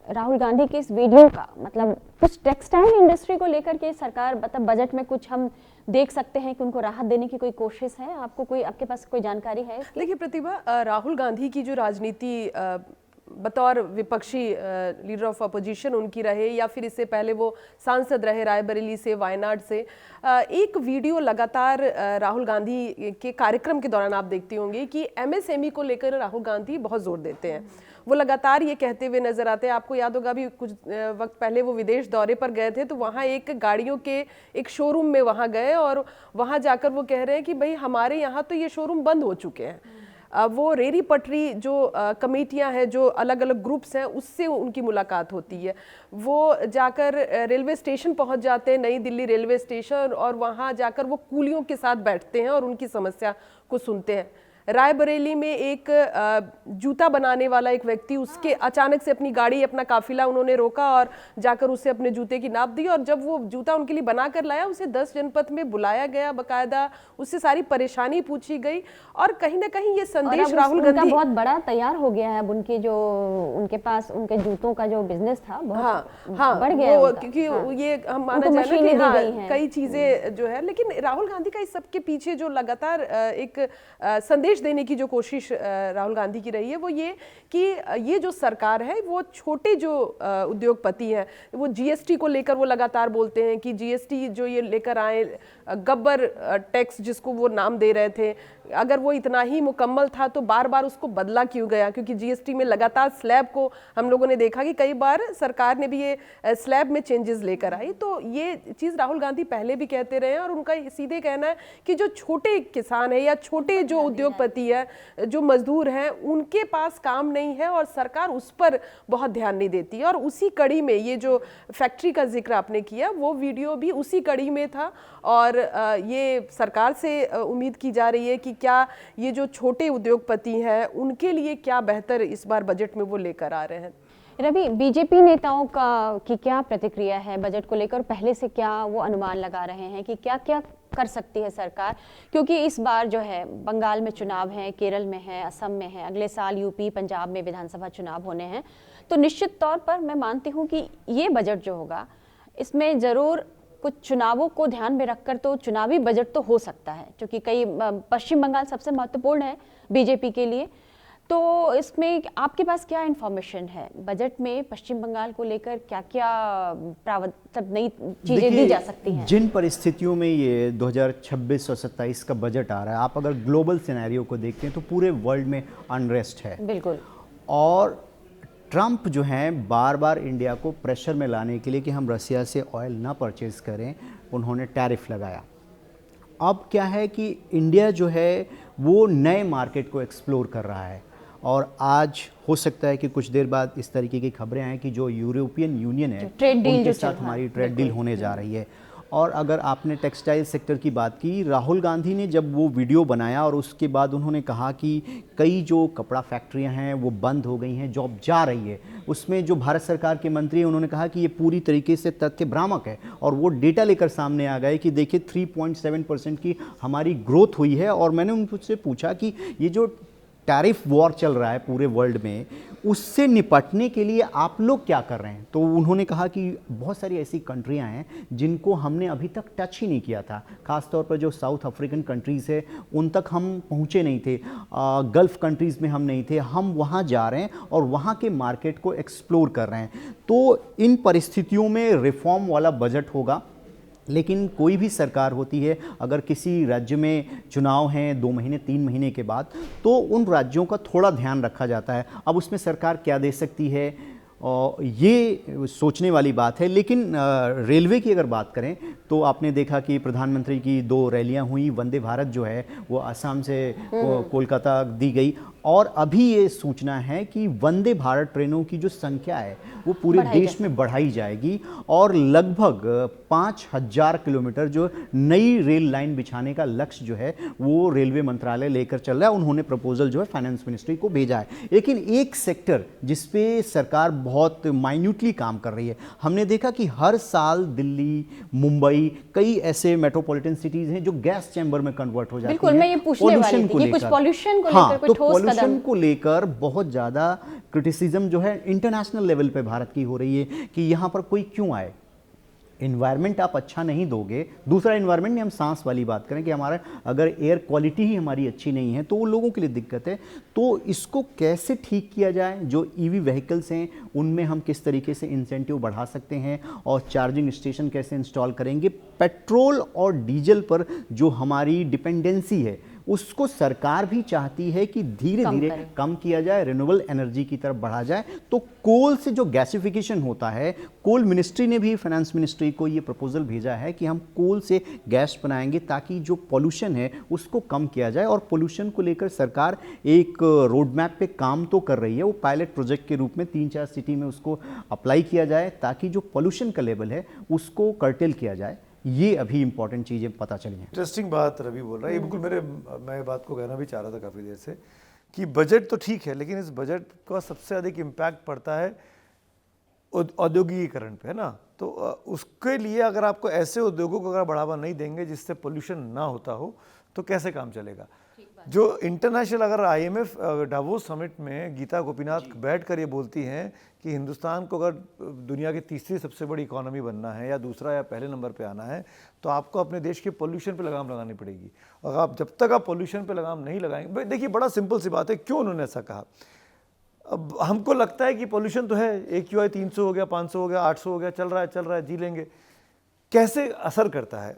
राहुल गांधी के इस वीडियो का मतलब कुछ टेक्सटाइल इंडस्ट्री को लेकर के सरकार, मतलब बजट में कुछ हम देख सकते हैं कि उनको राहत देने की कोई कोशिश है? आपके पास कोई जानकारी है इसकी? देखिए प्रतिभा, राहुल गांधी की जो राजनीति बतौर विपक्षी लीडर ऑफ अपोजिशन उनकी रहे, या फिर इससे पहले वो सांसद रहे रायबरेली से, वायनाड से, एक वीडियो लगातार राहुल गांधी के कार्यक्रम के दौरान आप देखते होंगे कि एमएसएमई को लेकर राहुल गांधी बहुत जोर देते हैं। वो लगातार ये कहते हुए नजर आते हैं। आपको याद होगा भी कुछ वक्त पहले वो विदेश दौरे पर गए थे, तो वहाँ एक गाड़ियों के एक शोरूम में वहाँ गए, और वहाँ जाकर वो कह रहे हैं कि भाई हमारे यहाँ तो ये शोरूम बंद हो चुके हैं। वो रेरी पटरी जो कमेटियां हैं, जो अलग अलग ग्रुप्स हैं, उससे उनकी मुलाकात होती है। वो जाकर रेलवे स्टेशन पहुंच जाते हैं, नई दिल्ली रेलवे स्टेशन, और वहां जाकर वो कूलियों के साथ बैठते हैं और उनकी समस्या को सुनते हैं। रायबरेली में एक जूता बनाने वाला एक व्यक्ति, उसके अचानक से अपनी गाड़ी, अपना काफिला उन्होंने रोका और जाकर उसे अपने जूते की नाप दी, और जब वो जूता उनके लिए बना कर लाया, उसे 10 जनपद में बुलाया गया, बकायदा उससे सारी परेशानी पूछी गई, और कहीं ना कहीं ये संदेश राहुल गांधी बहुत बड़ा तैयार हो गया है। अब उनके पास उनके जूतों का जो बिजनेस था बहुत बढ़ गया है, क्योंकि ये हम माना जाए ना कि कई चीजें जो है। लेकिन राहुल गांधी का इस सब के पीछे जो लगातार एक संदेश संदेश देने की जो कोशिश राहुल गांधी की रही है वो ये कि ये जो सरकार है वो छोटे जो उद्योगपति हैं, वो जीएसटी को लेकर वो लगातार बोलते हैं कि जीएसटी जो ये लेकर आए, गब्बर टैक्स जिसको वो नाम दे रहे थे, अगर वो इतना ही मुकम्मल था तो बार बार उसको बदला क्यों गया, क्योंकि जीएसटी में लगातार स्लैब को हम लोगों ने देखा कि कई बार सरकार ने भी ये स्लैब में चेंजेस लेकर आई। तो ये चीज़ राहुल गांधी पहले भी कहते रहे हैं और उनका सीधे कहना है कि जो छोटे किसान है या छोटे जो उद्योगपति है, जो मजदूर हैं, उनके पास काम नहीं है और सरकार उस पर बहुत ध्यान नहीं देती है। और उसी कड़ी में ये जो फैक्ट्री का जिक्र आपने किया वो वीडियो भी उसी कड़ी में था और ये सरकार से उम्मीद की जा रही है कि क्या ये जो छोटे उद्योगपति हैं उनके लिए क्या बेहतर इस बार बजट में वो लेकर आ रहे हैं। रवि, बीजेपी नेताओं की क्या प्रतिक्रिया है बजट को लेकर? पहले से क्या वो अनुमान लगा रहे हैं कि क्या क्या कर सकती है सरकार? क्योंकि इस बार जो है बंगाल में चुनाव है, केरल में है, असम में है, अगले साल यूपी पंजाब में विधानसभा चुनाव होने हैं, तो निश्चित तौर पर मैं मानती हूँ कि ये बजट जो होगा इसमें ज़रूर कुछ चुनावों को ध्यान में रखकर तो चुनावी बजट तो हो सकता है, क्योंकि कई पश्चिम बंगाल सबसे महत्वपूर्ण है बीजेपी के लिए। तो इसमें आपके पास क्या इन्फॉर्मेशन है बजट में पश्चिम बंगाल को लेकर, क्या क्या प्रावधान नई चीजें दी जा सकती हैं? जिन परिस्थितियों में ये 2026 और 27 का बजट आ रहा है, आप अगर ग्लोबल सिनेरियो को देखते हैं तो पूरे वर्ल्ड में अनरेस्ट है। बिल्कुल। और ट्रंप जो हैं बार बार इंडिया को प्रेशर में लाने के लिए कि हम रसिया से ऑयल ना परचेज करें, उन्होंने टैरिफ लगाया। अब क्या है कि इंडिया जो है वो नए मार्केट को एक्सप्लोर कर रहा है और आज हो सकता है कि कुछ देर बाद इस तरीके की खबरें आएँ कि जो यूरोपियन यूनियन है उनके साथ हमारी ट्रेड डील होने जा रही है। और अगर आपने टेक्सटाइल सेक्टर की बात की, राहुल गांधी ने जब वो वीडियो बनाया और उसके बाद उन्होंने कहा कि कई जो कपड़ा फैक्ट्रियां हैं वो बंद हो गई हैं, जॉब जा रही है, उसमें जो भारत सरकार के मंत्री हैं उन्होंने कहा कि ये पूरी तरीके से तथ्य भ्रामक है और वो डेटा लेकर सामने आ गए कि देखिए 3.7% की हमारी ग्रोथ हुई है। और मैंने उनसे पूछा कि ये जो टैरिफ वॉर चल रहा है पूरे वर्ल्ड में, उससे निपटने के लिए आप लोग क्या कर रहे हैं? तो उन्होंने कहा कि बहुत सारी ऐसी कंट्रियां हैं जिनको हमने अभी तक टच ही नहीं किया था, खासतौर पर जो साउथ अफ्रीकन कंट्रीज़ है उन तक हम पहुंचे नहीं थे, गल्फ़ कंट्रीज़ में हम नहीं थे, हम वहां जा रहे हैं और वहां के मार्केट को एक्सप्लोर कर रहे हैं। तो इन परिस्थितियों में रिफॉर्म वाला बजट होगा। लेकिन कोई भी सरकार होती है, अगर किसी राज्य में चुनाव हैं 2 महीने 3 महीने के बाद, तो उन राज्यों का थोड़ा ध्यान रखा जाता है। अब उसमें सरकार क्या दे सकती है ये सोचने वाली बात है। लेकिन रेलवे की अगर बात करें तो आपने देखा कि प्रधानमंत्री की 2 रैलियां हुई, वंदे भारत जो है वो असम से कोलकाता दी गई और अभी ये सूचना है कि वंदे भारत ट्रेनों की जो संख्या है वो पूरे देश में बढ़ाई जाएगी और लगभग 5000 किलोमीटर जो नई रेल लाइन बिछाने का लक्ष्य जो है वो रेलवे मंत्रालय लेकर चल रहा है। उन्होंने प्रपोजल जो है फाइनेंस मिनिस्ट्री को भेजा है। लेकिन एक सेक्टर जिसपे सरकार बहुत माइन्यूटली काम कर रही है, हमने देखा कि हर साल दिल्ली, मुंबई, कई ऐसे मेट्रोपॉलिटन सिटीज हैं जो गैस चैम्बर में कन्वर्ट हो जाती हैं। बिल्कुल, मैं ये पूछने वाली थी कि कुछ पॉल्यूशन को लेकर कोई ठोस कदम। पॉल्यूशन को लेकर बहुत ज़्यादा क्रिटिसिज्म जो है इंटरनेशनल लेवल पे भारत की हो रही है कि यहाँ पर कोई क्यों आए। इन्वायरमेंट आप अच्छा नहीं दोगे, दूसरा इन्वायरमेंट में हम सांस वाली बात करें कि हमारा अगर एयर क्वालिटी ही हमारी अच्छी नहीं है तो वो लोगों के लिए दिक्कत है। तो इसको कैसे ठीक किया जाए? जो ईवी व्हीकल्स हैं उनमें हम किस तरीके से इंसेंटिव बढ़ा सकते हैं और चार्जिंग स्टेशन कैसे इंस्टॉल करेंगे? पेट्रोल और डीजल पर जो हमारी डिपेंडेंसी है उसको सरकार भी चाहती है कि धीरे धीरे कम किया जाए, रिन्यूएबल एनर्जी की तरफ बढ़ा जाए। तो कोल से जो गैसिफिकेशन होता है, कोल मिनिस्ट्री ने भी फाइनेंस मिनिस्ट्री को ये प्रपोजल भेजा है कि हम कोल से गैस बनाएंगे ताकि जो पॉल्यूशन है उसको कम किया जाए। और पॉल्यूशन को लेकर सरकार एक रोड मैप पे काम तो कर रही है, वो पायलट प्रोजेक्ट के रूप में 3-4 सिटी में उसको अप्लाई किया जाए ताकि जो पॉल्यूशन का लेवल है उसको कर्टेल किया जाए। ये अभी इंपॉर्टेंट चीज़ें पता चली हैं। इंटरेस्टिंग बात रवि बोल रहा है, ये बिल्कुल मैं बात को कहना भी चाह रहा था काफ़ी देर से कि बजट तो ठीक है लेकिन इस बजट का सबसे अधिक इम्पैक्ट पड़ता है औद्योगिकीकरण पे, है ना। तो उसके लिए अगर आपको ऐसे उद्योगों को अगर बढ़ावा नहीं देंगे जिससे पोल्यूशन ना होता हो तो कैसे काम चलेगा। जो इंटरनेशनल अगर आईएमएफ डावोस समिट में गीता गोपीनाथ बैठकर ये बोलती हैं कि हिंदुस्तान को अगर दुनिया की तीसरी सबसे बड़ी इकोनॉमी बनना है या दूसरा या पहले नंबर पे आना है तो आपको अपने देश के पोल्यूशन पे लगाम लगानी पड़ेगी। और आप जब तक आप पोल्यूशन पे लगाम नहीं लगाएंगे, देखिए बड़ा सिंपल सी बात है, क्यों उन्होंने ऐसा कहा। अब हमको लगता है कि पोल्यूशन तो है, AQI 300 हो गया, 500 हो गया, 800 हो गया, चल रहा है, जी लेंगे। कैसे असर करता है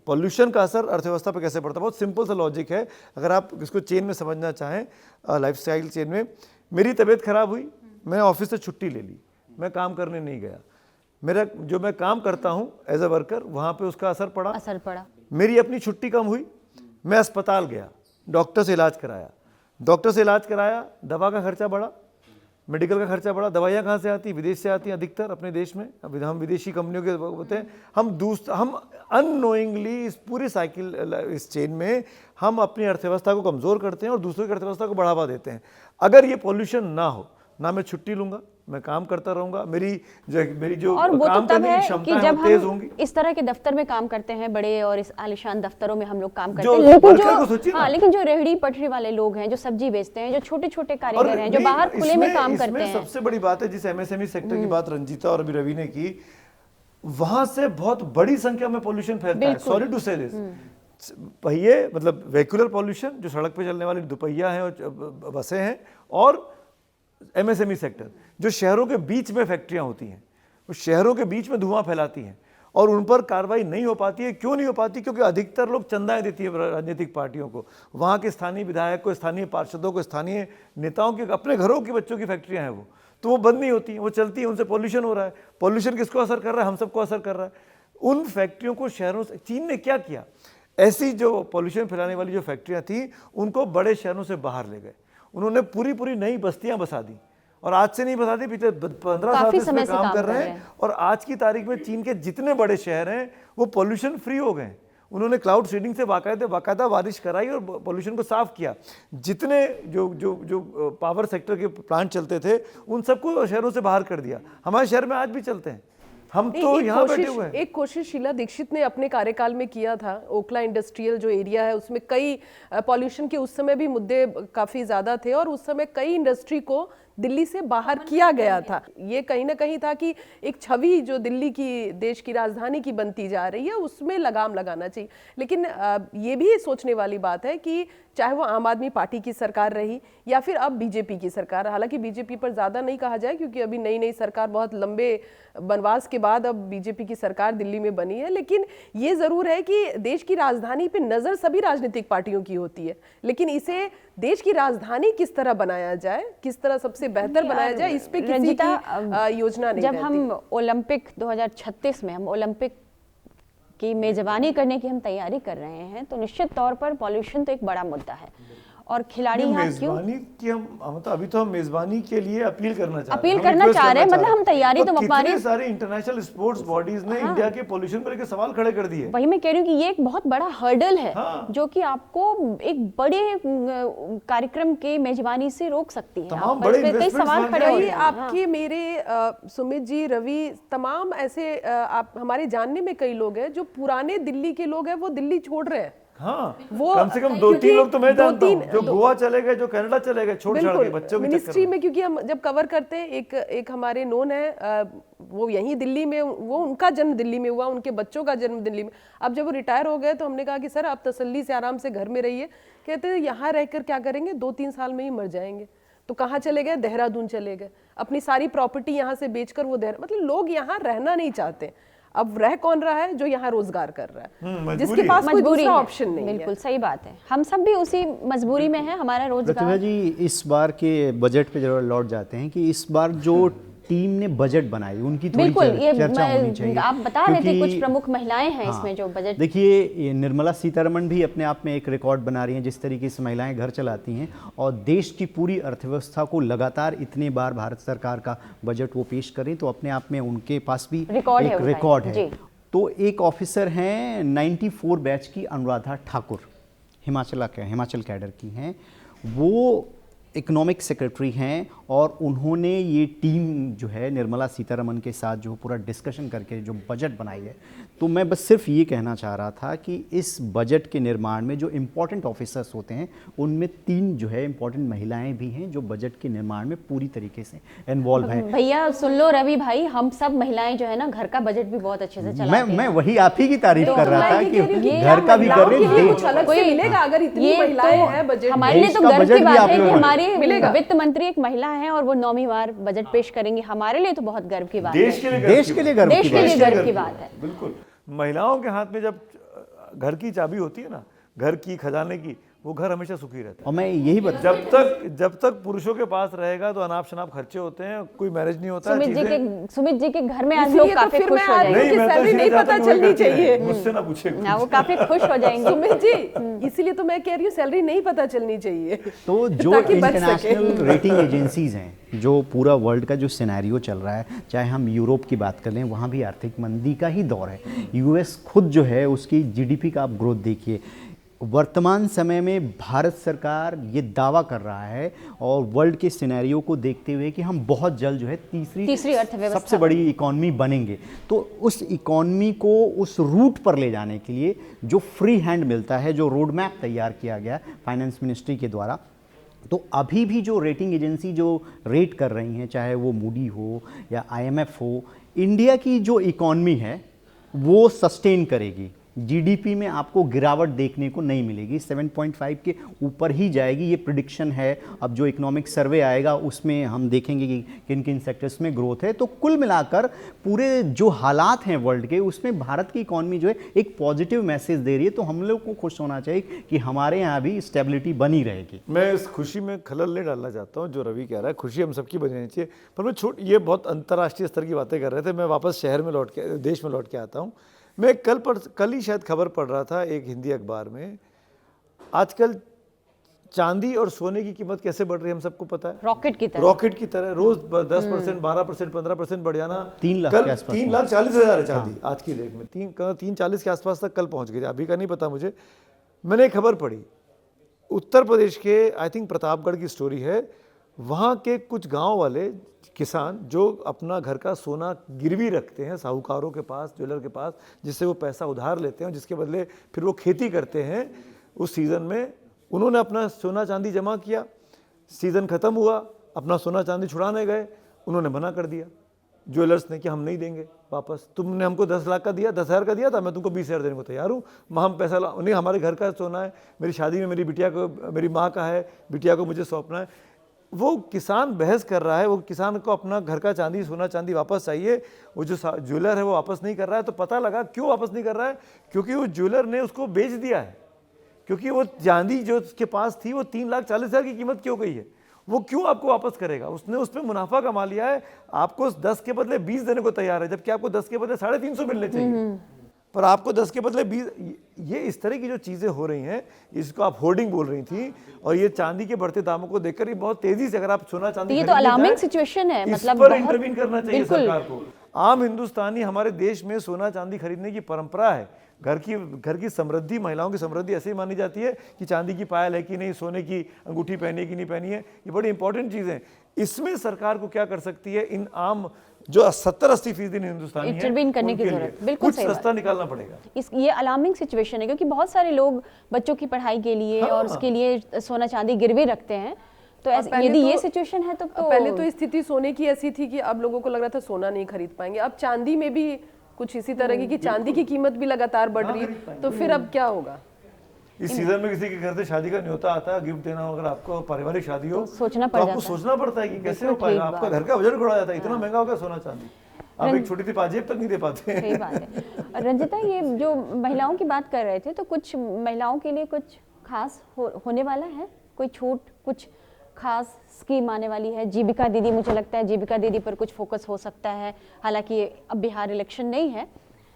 पॉल्यूशन का, असर अर्थव्यवस्था पे कैसे पड़ता है? बहुत सिंपल सा लॉजिक है। अगर आप इसको चेन में समझना चाहें, लाइफस्टाइल चेन में, मेरी तबीयत खराब हुई, मैं ऑफिस से छुट्टी ले ली, मैं काम करने नहीं गया, मेरा जो मैं काम करता हूँ एज अ वर्कर, वहाँ पे उसका असर पड़ा। मेरी अपनी छुट्टी कम हुई, मैं अस्पताल गया, डॉक्टर से इलाज कराया, दवा का खर्चा बढ़ा, मेडिकल का खर्चा बढ़ा। दवाइयाँ कहाँ से आती? विदेश से आती हैं अधिकतर अपने देश में। अब हम विदेशी कंपनियों के होते हैं, हम अननोइंगली इस पूरी साइकिल, इस चेन में हम अपनी अर्थव्यवस्था को कमज़ोर करते हैं और दूसरों की अर्थव्यवस्था को बढ़ावा देते हैं। अगर ये पॉल्यूशन ना हो, ना मैं छुट्टी लूंगा, मैं काम करता रहूंगा, मेरी जो और वो काम तो तब करने है की क्षमता कि है जब वो तेज हम होंगी। इस तरह के दफ्तर में काम करते हैं, बड़े और इस आलीशान दफ्तरों में हम लोग काम करते जो हैं, लेकिन वर्कर को सोचिए ना। लेकिन जो रेहड़ी पटरी वाले लोग हैं, जो सब्जी बेचते हैं, जो छोटे छोटे और कारीगर हैं, जो नहीं, बाहर खुले में काम करते इसमें हैं, सबसे बड़ी बात है, जिस MSME सेक्टर की बात रंजीता और अभी रवि ने की, वहां से बहुत बड़ी संख्या में पोल्यूशन फैलता है। सॉरी टू से दिस, पहिए मतलब वेहिकुलर पोल्यूशन, जो सड़क पे चलने वाली दुपहिया हैं और बसें हैं, और MSME सेक्टर जो शहरों के बीच में फैक्ट्रियां होती हैं, वो शहरों के बीच में धुआं फैलाती हैं और उन पर कार्रवाई नहीं हो पाती है। क्यों नहीं हो पाती? क्योंकि अधिकतर लोग चंदाएं देती है राजनीतिक पार्टियों को, वहाँ के स्थानीय विधायक को, स्थानीय पार्षदों को, स्थानीय नेताओं के अपने घरों के बच्चों की फैक्ट्रियां हैं वो, तो वो बंद नहीं होती हैं, वो चलती हैं, उनसे पॉल्यूशन हो रहा है। पॉल्यूशन किसको असर कर रहा है? हम सबको असर कर रहा है। उन फैक्ट्रियों को शहरों से, चीन ने क्या किया, ऐसी जो पॉल्यूशन फैलाने वाली जो फैक्ट्रियाँ थी उनको बड़े शहरों से बाहर ले गए, उन्होंने पूरी नई बस्तियाँ बसा दी, और आज से नहीं बता दी, पिछले 15 साल से इसमें काम कर रहे हैं। और आज की तारीख में चीन के जितने बड़े शहर हैं वो पोल्यूशन फ्री हो गए। उन्होंने क्लाउड सीडिंग से बाकायदा बारिश कराई और पोल्यूशन को साफ किया। जितने जो पावर सेक्टर के प्लांट चलते थे उन सबको शहरों से बाहर कर दिया। हमारे शहर में आज भी चलते हैं, हम तो यहाँ बैठे हुए हैं। एक कोशिश शीला दीक्षित ने अपने कार्यकाल में किया था। ओखला इंडस्ट्रियल जो एरिया है उसमें कई पॉल्यूशन के उस समय भी मुद्दे काफी ज्यादा थे और उस समय कई इंडस्ट्री को दिल्ली से बाहर किया गया था। ये कहीं ना कहीं था कि एक छवि जो दिल्ली की देश की राजधानी की बनती जा रही है उसमें लगाम लगाना चाहिए। लेकिन ये भी सोचने वाली बात है कि चाहे वो आम आदमी पार्टी की सरकार रही या फिर अब बीजेपी की सरकार, हालांकि बीजेपी पर ज़्यादा नहीं कहा जाए क्योंकि अभी नई सरकार, बहुत लंबे वनवास के बाद अब बीजेपी की सरकार दिल्ली में बनी है, लेकिन ये ज़रूर है कि देश की राजधानी पे नज़र सभी राजनीतिक पार्टियों की होती है, लेकिन इसे देश की राजधानी किस तरह बनाया जाए, किस तरह सबसे बेहतर बनाया जाए, इस पे किसी की योजना नहीं। जब हम ओलंपिक 2036 में हम ओलंपिक की मेजबानी करने की हम तैयारी कर रहे हैं तो निश्चित तौर पर पॉल्यूशन तो एक बड़ा मुद्दा है। और खिलाड़ी यहाँ क्यों मेजबानी की हम तो अभी तो हम मेजबानी के लिए अपील करना चाह रहे हैं, मतलब हम तैयारी तो हमारी सारे इंटरनेशनल स्पोर्ट्स बॉडीज ने इंडिया के पोल्यूशन पर सवाल खड़े कर दिए। वही मैं कह रही हूँ कि ये एक बहुत बड़ा हर्डल है जो कि आपको एक बड़े कार्यक्रम के मेजबानी से रोक सकती है। तमाम बड़े कई सवाल खड़े हो रहे हैं। आपके, मेरे, सुमित जी, रवि, तमाम ऐसे आप हमारे जानने में कई लोग हैं जो पुराने दिल्ली के लोग हैं, वो दिल्ली छोड़ रहे हैं। हाँ, वो कम से कम 2-3 लोग तो मैं जानता हूँ जो गोवा चले गए, जो कनाडा चले गए, छोड़ छाड़ के बच्चों की मिनिस्ट्री में। क्योंकि हम जब कवर करते हैं, एक हमारे नोन है, वो यहीं दिल्ली में, वो उनका जन्म दिल्ली में हुआ, उनके बच्चों का जन्म दिल्ली में। अब जब वो रिटायर हो गए तो हमने कहा कि सर आप तसल्ली से आराम से घर में रहिए। कहते हैं यहाँ रहकर क्या करेंगे, 2-3 साल में ही मर जाएंगे। तो कहाँ चले गए? देहरादून चले गए, अपनी सारी प्रॉपर्टी यहाँ से बेचकर वो मतलब लोग यहाँ रहना नहीं चाहते। अब रह कौन रहा है? जो यहाँ रोजगार कर रहा है, जिसके पास कोई दूसरा ऑप्शन नहीं है। बिल्कुल सही बात है, हम सब भी उसी मजबूरी में हैं, हमारा रोजगार। प्रतिभा जी, इस बार के बजट पे जरूर लौट जाते हैं कि इस बार जो टीम ने बजट बनाई उनकी थोड़ी चर्चा होनी चाहिए। आप बता रहे थे कुछ प्रमुख महिलाएं हैं इसमें जो बजट। देखिए, निर्मला सीतारमण भी अपने आप में एक रिकॉर्ड बना रही हैं, जिस तरीके से महिलाएं घर चलाती हैं और देश की पूरी अर्थव्यवस्था को लगातार इतने बार भारत सरकार का बजट वो पेश करें तो अपने आप में उनके पास भी एक रिकॉर्ड है। तो एक ऑफिसर हैं 94 बैच की अनुराधा ठाकुर, हिमाचल कैडर की हैं। वो इकोनॉमिक सेक्रेटरी हैं और उन्होंने ये टीम जो है निर्मला सीतारमण के साथ जो पूरा डिस्कशन करके जो बजट बनाई है, तो मैं बस सिर्फ ये कहना चाह रहा था कि इस बजट के निर्माण में जो इम्पोर्टेंट ऑफिसर्स होते हैं उनमें 3 जो है इम्पोर्टेंट महिलाएं भी हैं जो बजट के निर्माण में पूरी तरीके से इन्वॉल्व हैं। भैया सुन लो रवि भाई, हम सब महिलाएं जो है ना घर का बजट भी बहुत अच्छे से चलाती मैं वही आप ही की तारीफ तो कर रहा था मैं ये कि कह रही हूँ, घर का भी कर रहे हैं, कुछ अलग से मिलेगा अगर इतनी ये महिलाएं तो हैं बजट हमारे लिए देश तो का गर्व बजट की भी बात आप है कि लोग हमारे मिलेगा। वित्त मंत्री एक महिला है और वो 9वीं बार बजट पेश करेंगी। हमारे लिए तो बहुत गर्व की बात है, देश के लिए देश के लिए गर्व देश की के बात लिए है। गर्व की बात है। बिल्कुल, महिलाओं के हाथ में जब घर की चाबी होती है ना, घर की खजाने की, वो घर हमेशा सुखी रहता है। और मैं यही बता जब तक पुरुषों के पास रहेगा तो अनाप शनाप खर्चे होते हैं, कोई मैनेज नहीं होता। सुमित जी के घर में आज इसीलिए लोग तो काफी फिर खुश मैं हो आज जाएंगे। नहीं, मैं तो सैलरी इसलिए नहीं चाहता पता हूं कि चलनी वही करती चाहिए। है, मुझसे ना पूछे ना वो काफी खुश हो जाएंगे। सुमित जी, इसीलिए तो मैं कह रही हूँ सैलरी नहीं पता चलनी चाहिए तो जो ताकि बच इंटरनेशनल रेटिंग एजेंसीज हैं, जो पूरा वर्ल्ड का जो सिनेरियो चल रहा है, चाहे हम यूरोप की बात कर लें, वहाँ भी आर्थिक मंदी का ही दौर है। यूएस खुद जो है उसकी जीडीपी का आप ग्रोथ देखिए। वर्तमान समय में भारत सरकार ये दावा कर रहा है और वर्ल्ड के सिनेरियो को देखते हुए कि हम बहुत जल्द जो है तीसरी अर्थव्यवस्था सबसे बड़ी इकॉनमी बनेंगे। तो उस इकॉनमी को उस रूट पर ले जाने के लिए जो फ्री हैंड मिलता है, जो रोड मैप तैयार किया गया फाइनेंस मिनिस्ट्री के द्वारा, तो अभी भी जो रेटिंग एजेंसी जो रेट कर रही हैं, चाहे वो मूडी हो या आईएमएफ हो, इंडिया की जो इकॉनमी है वो सस्टेन करेगी। जीडीपी में आपको गिरावट देखने को नहीं मिलेगी, 7.5 के ऊपर ही जाएगी, ये प्रिडिक्शन है। अब जो इकोनॉमिक सर्वे आएगा उसमें हम देखेंगे कि किन किन सेक्टर्स में ग्रोथ है। तो कुल मिलाकर पूरे जो हालात हैं वर्ल्ड के, उसमें भारत की इकॉनमी जो है एक पॉजिटिव मैसेज दे रही है। तो हम लोग को खुश होना चाहिए कि हमारे यहाँ भी स्टेबिलिटी बनी रहेगी। मैं इस खुशी में खलल नहीं डालना चाहता हूँ जो रवि कह रहा है, खुशी हम सबकी बनी रहनी चाहिए। पर मैं ये बहुत अंतर्राष्ट्रीय स्तर की बातें कर रहे थे। मैं वापस शहर में देश में लौट के आता हूँ। मैं कल ही शायद खबर पढ़ रहा था एक हिंदी अखबार में, आजकल चांदी और सोने की कीमत कैसे बढ़ रही है हम सबको पता है। रॉकेट की तरह रोज 10%, 12%, 15% बढ़ जाना। 3 लाख के आसपास, 3,40,000 है चांदी आज की रेट में, 3,40 के आसपास तक कल पहुंच गई, अभी का नहीं पता मुझे। मैंने एक खबर पढ़ी, उत्तर प्रदेश के आई थिंक प्रतापगढ़ की स्टोरी है। वहाँ के कुछ गांव वाले किसान जो अपना घर का सोना गिरवी रखते हैं साहूकारों के पास, ज्वेलर के पास, जिससे वो पैसा उधार लेते हैं, जिसके बदले फिर वो खेती करते हैं। उस सीज़न में उन्होंने अपना सोना चांदी जमा किया, सीज़न ख़त्म हुआ, अपना सोना चांदी छुड़ाने गए, उन्होंने मना कर दिया ज्वेलर्स ने कि हम नहीं देंगे वापस। तुमने हमको 10 लाख का दिया, 10,000 का दिया था, मैं तुमको 20,000 देने को तैयार हूँ। हम पैसा नहीं, हमारे घर का सोना है, मेरी शादी में मेरी बिटिया को, मेरी माँ का है, बिटिया को मुझे सौंपना है। वो किसान बहस कर रहा है, वो किसान को अपना घर का चांदी, सोना चांदी वापस चाहिए। वो जो ज्वेलर है वो वापस नहीं कर रहा है। तो पता लगा क्यों वापस नहीं कर रहा है, क्योंकि वो ज्वेलर ने उसको बेच दिया है। क्योंकि वो चांदी जो उसके पास थी वो 3,40,000 की कीमत क्यों गई है, वो क्यों आपको वापस करेगा। उसने उस पर मुनाफा कमा लिया है, आपको 10 के बदले 20 देने को तैयार है, जबकि आपको 10 के बदले 350 मिलने चाहिए, पर आपको 10 के बदले 20। ये इस तरह की जो चीज़ें हो रही हैं, इसको आप होर्डिंग बोल रही थी, और ये चांदी के बढ़ते दामों को देखकर ये बहुत तेजी से, अगर आप सोना चांदी ये तो अलार्मिंग सिचुएशन है, मतलब पर इंटरवीन करना चाहिए सरकार को। आम हिंदुस्तानी, हमारे देश में सोना चांदी खरीदने की परंपरा है। घर की समृद्धि, महिलाओं की समृद्धि ऐसे ही मानी जाती है कि चांदी की पायल है कि नहीं, सोने की अंगूठी पहनी है कि नहीं पहनी है, ये बड़ी इंपॉर्टेंट चीज़ है। इसमें सरकार को क्या कर सकती है, इन आम जो 70-80% हिंदुस्तानी इंटरवीन करने की जरूरत, बिल्कुल कुछ रास्ता निकालना पड़ेगा। ये अलार्मिंग सिचुएशन है, क्योंकि बहुत सारे लोग बच्चों की पढ़ाई के लिए और उसके लिए सोना चांदी गिरवी रखते हैं। तो यदि ये सिचुएशन है तो पहले तो स्थिति सोने की ऐसी थी कि अब लोगों को लग रहा था सोना नहीं खरीद पाएंगे। अब चांदी में भी कुछ इसी तरह की कि चांदी की कीमत भी लगातार बढ़ रही है, तो फिर अब क्या होगा। इस सीजन में किसी के घर से शादी का न्योता आता है, गिफ्ट देना हो, अगर आपको पारिवारिक शादी हो, सोचना तो आपको सोचना पड़ता है कि कैसे हो पाएगा। आपका घर का बजट उड़ा जाता है, इतना महंगा होगा सोना चांदी, आप एक छोटी सी पाजेब तक नहीं दे पाते। सही बात है। रंजिता, ये जो महिलाओं की बात कर रहे थे, तो कुछ महिलाओं के लिए कुछ खास होने वाला है, कोई छूट, कुछ खास स्कीम आने वाली है। जीविका दीदी, मुझे लगता है जीविका दीदी पर कुछ फोकस हो सकता है। हालांकि अब बिहार इलेक्शन नहीं है,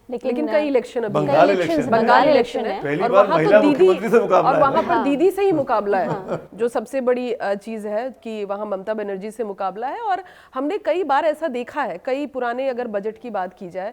लेकिन कई इलेक्शन, बंगाल इलेक्शन है, पहली बार महिला मुख्यमंत्री से मुकाबला है, और वहां पर दीदी से ही मुकाबला है, जो सबसे बड़ी चीज है कि वहां ममता बनर्जी से मुकाबला है। और हमने कई बार ऐसा देखा है, कई पुराने अगर बजट की बात की जाए,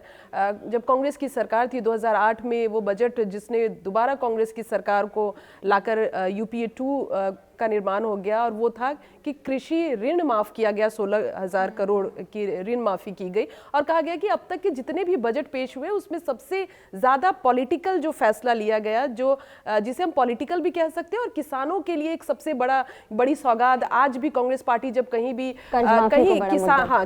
जब कांग्रेस की सरकार थी 2008 में, वो बजट जिसने दोबारा कांग्रेस की सरकार को लाकर UPA 2 का निर्माण हो गया और वो था कि कृषि ऋण माफ किया गया, 16,000 करोड़ की ऋण माफी की गई और कहा गया कि अब तक के जितने भी बजट पेश हुए उसमें सबसे ज्यादा पॉलिटिकल जो फैसला लिया गया, जो जिसे हम पॉलिटिकल भी कह सकते हैं और किसानों के लिए एक सबसे बड़ी सौगात। आज भी कांग्रेस पार्टी जब कहीं भी कहीं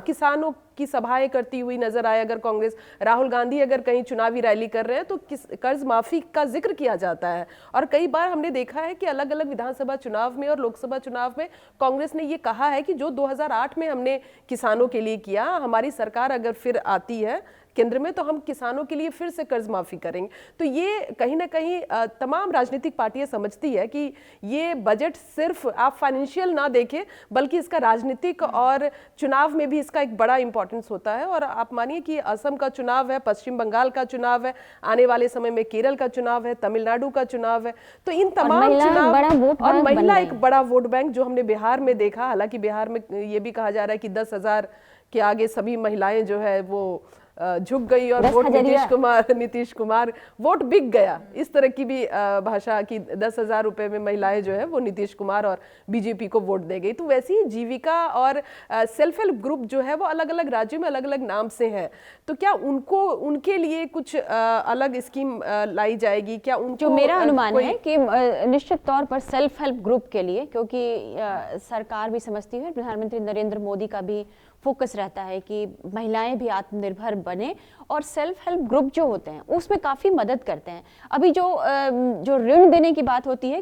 किसानों की सभाएं करती हुई नजर आए, अगर कांग्रेस, राहुल गांधी अगर कहीं चुनावी रैली कर रहे हैं तो कर्ज माफी का जिक्र किया जाता है। और कई बार हमने देखा है कि अलग अलग विधानसभा चुनाव में और लोकसभा चुनाव में कांग्रेस ने ये कहा है कि जो 2008 में हमने किसानों के लिए किया, हमारी सरकार अगर फिर आती है केंद्र में तो हम किसानों के लिए फिर से कर्ज माफी करेंगे। तो ये कहीं ना कहीं तमाम राजनीतिक पार्टियां समझती है कि ये बजट सिर्फ आप फाइनेंशियल ना देखें बल्कि इसका राजनीतिक और चुनाव में भी इसका एक बड़ा इंपॉर्टेंस होता है। और आप मानिए कि असम का चुनाव है, पश्चिम बंगाल का चुनाव है, आने वाले समय में केरल का चुनाव है, तमिलनाडु का चुनाव है, तो इन तमाम चुनाव और महिला एक बड़ा वोट बैंक जो हमने बिहार में देखा। हालांकि बिहार में ये भी कहा जा रहा है कि 10,000 के आगे सभी महिलाएं जो है वो झुक गई और वोट नीतीश कुमार वोट बिक गया, इस तरह की भी भाषा की 10,000 रुपए में महिलाएं जो है वो नीतीश कुमार और बीजेपी को वोट दे गई। तो वैसे ही जीविका और सेल्फ हेल्प ग्रुप जो है वो अलग अलग राज्यों में अलग अलग नाम से हैं, तो क्या उनके लिए कुछ अलग स्कीम लाई जाएगी क्या? उनको जो मेरा अनुमान है कि निश्चित तौर पर सेल्फ हेल्प ग्रुप के लिए, क्योंकि सरकार भी समझती है, प्रधानमंत्री नरेंद्र मोदी का भी फोकस रहता है कि महिलाएं भी आत्मनिर्भर बने और सेल्फ हेल्प ग्रुप जो होते हैं उसमें काफ़ी मदद करते हैं। अभी जो ऋण देने की बात होती है,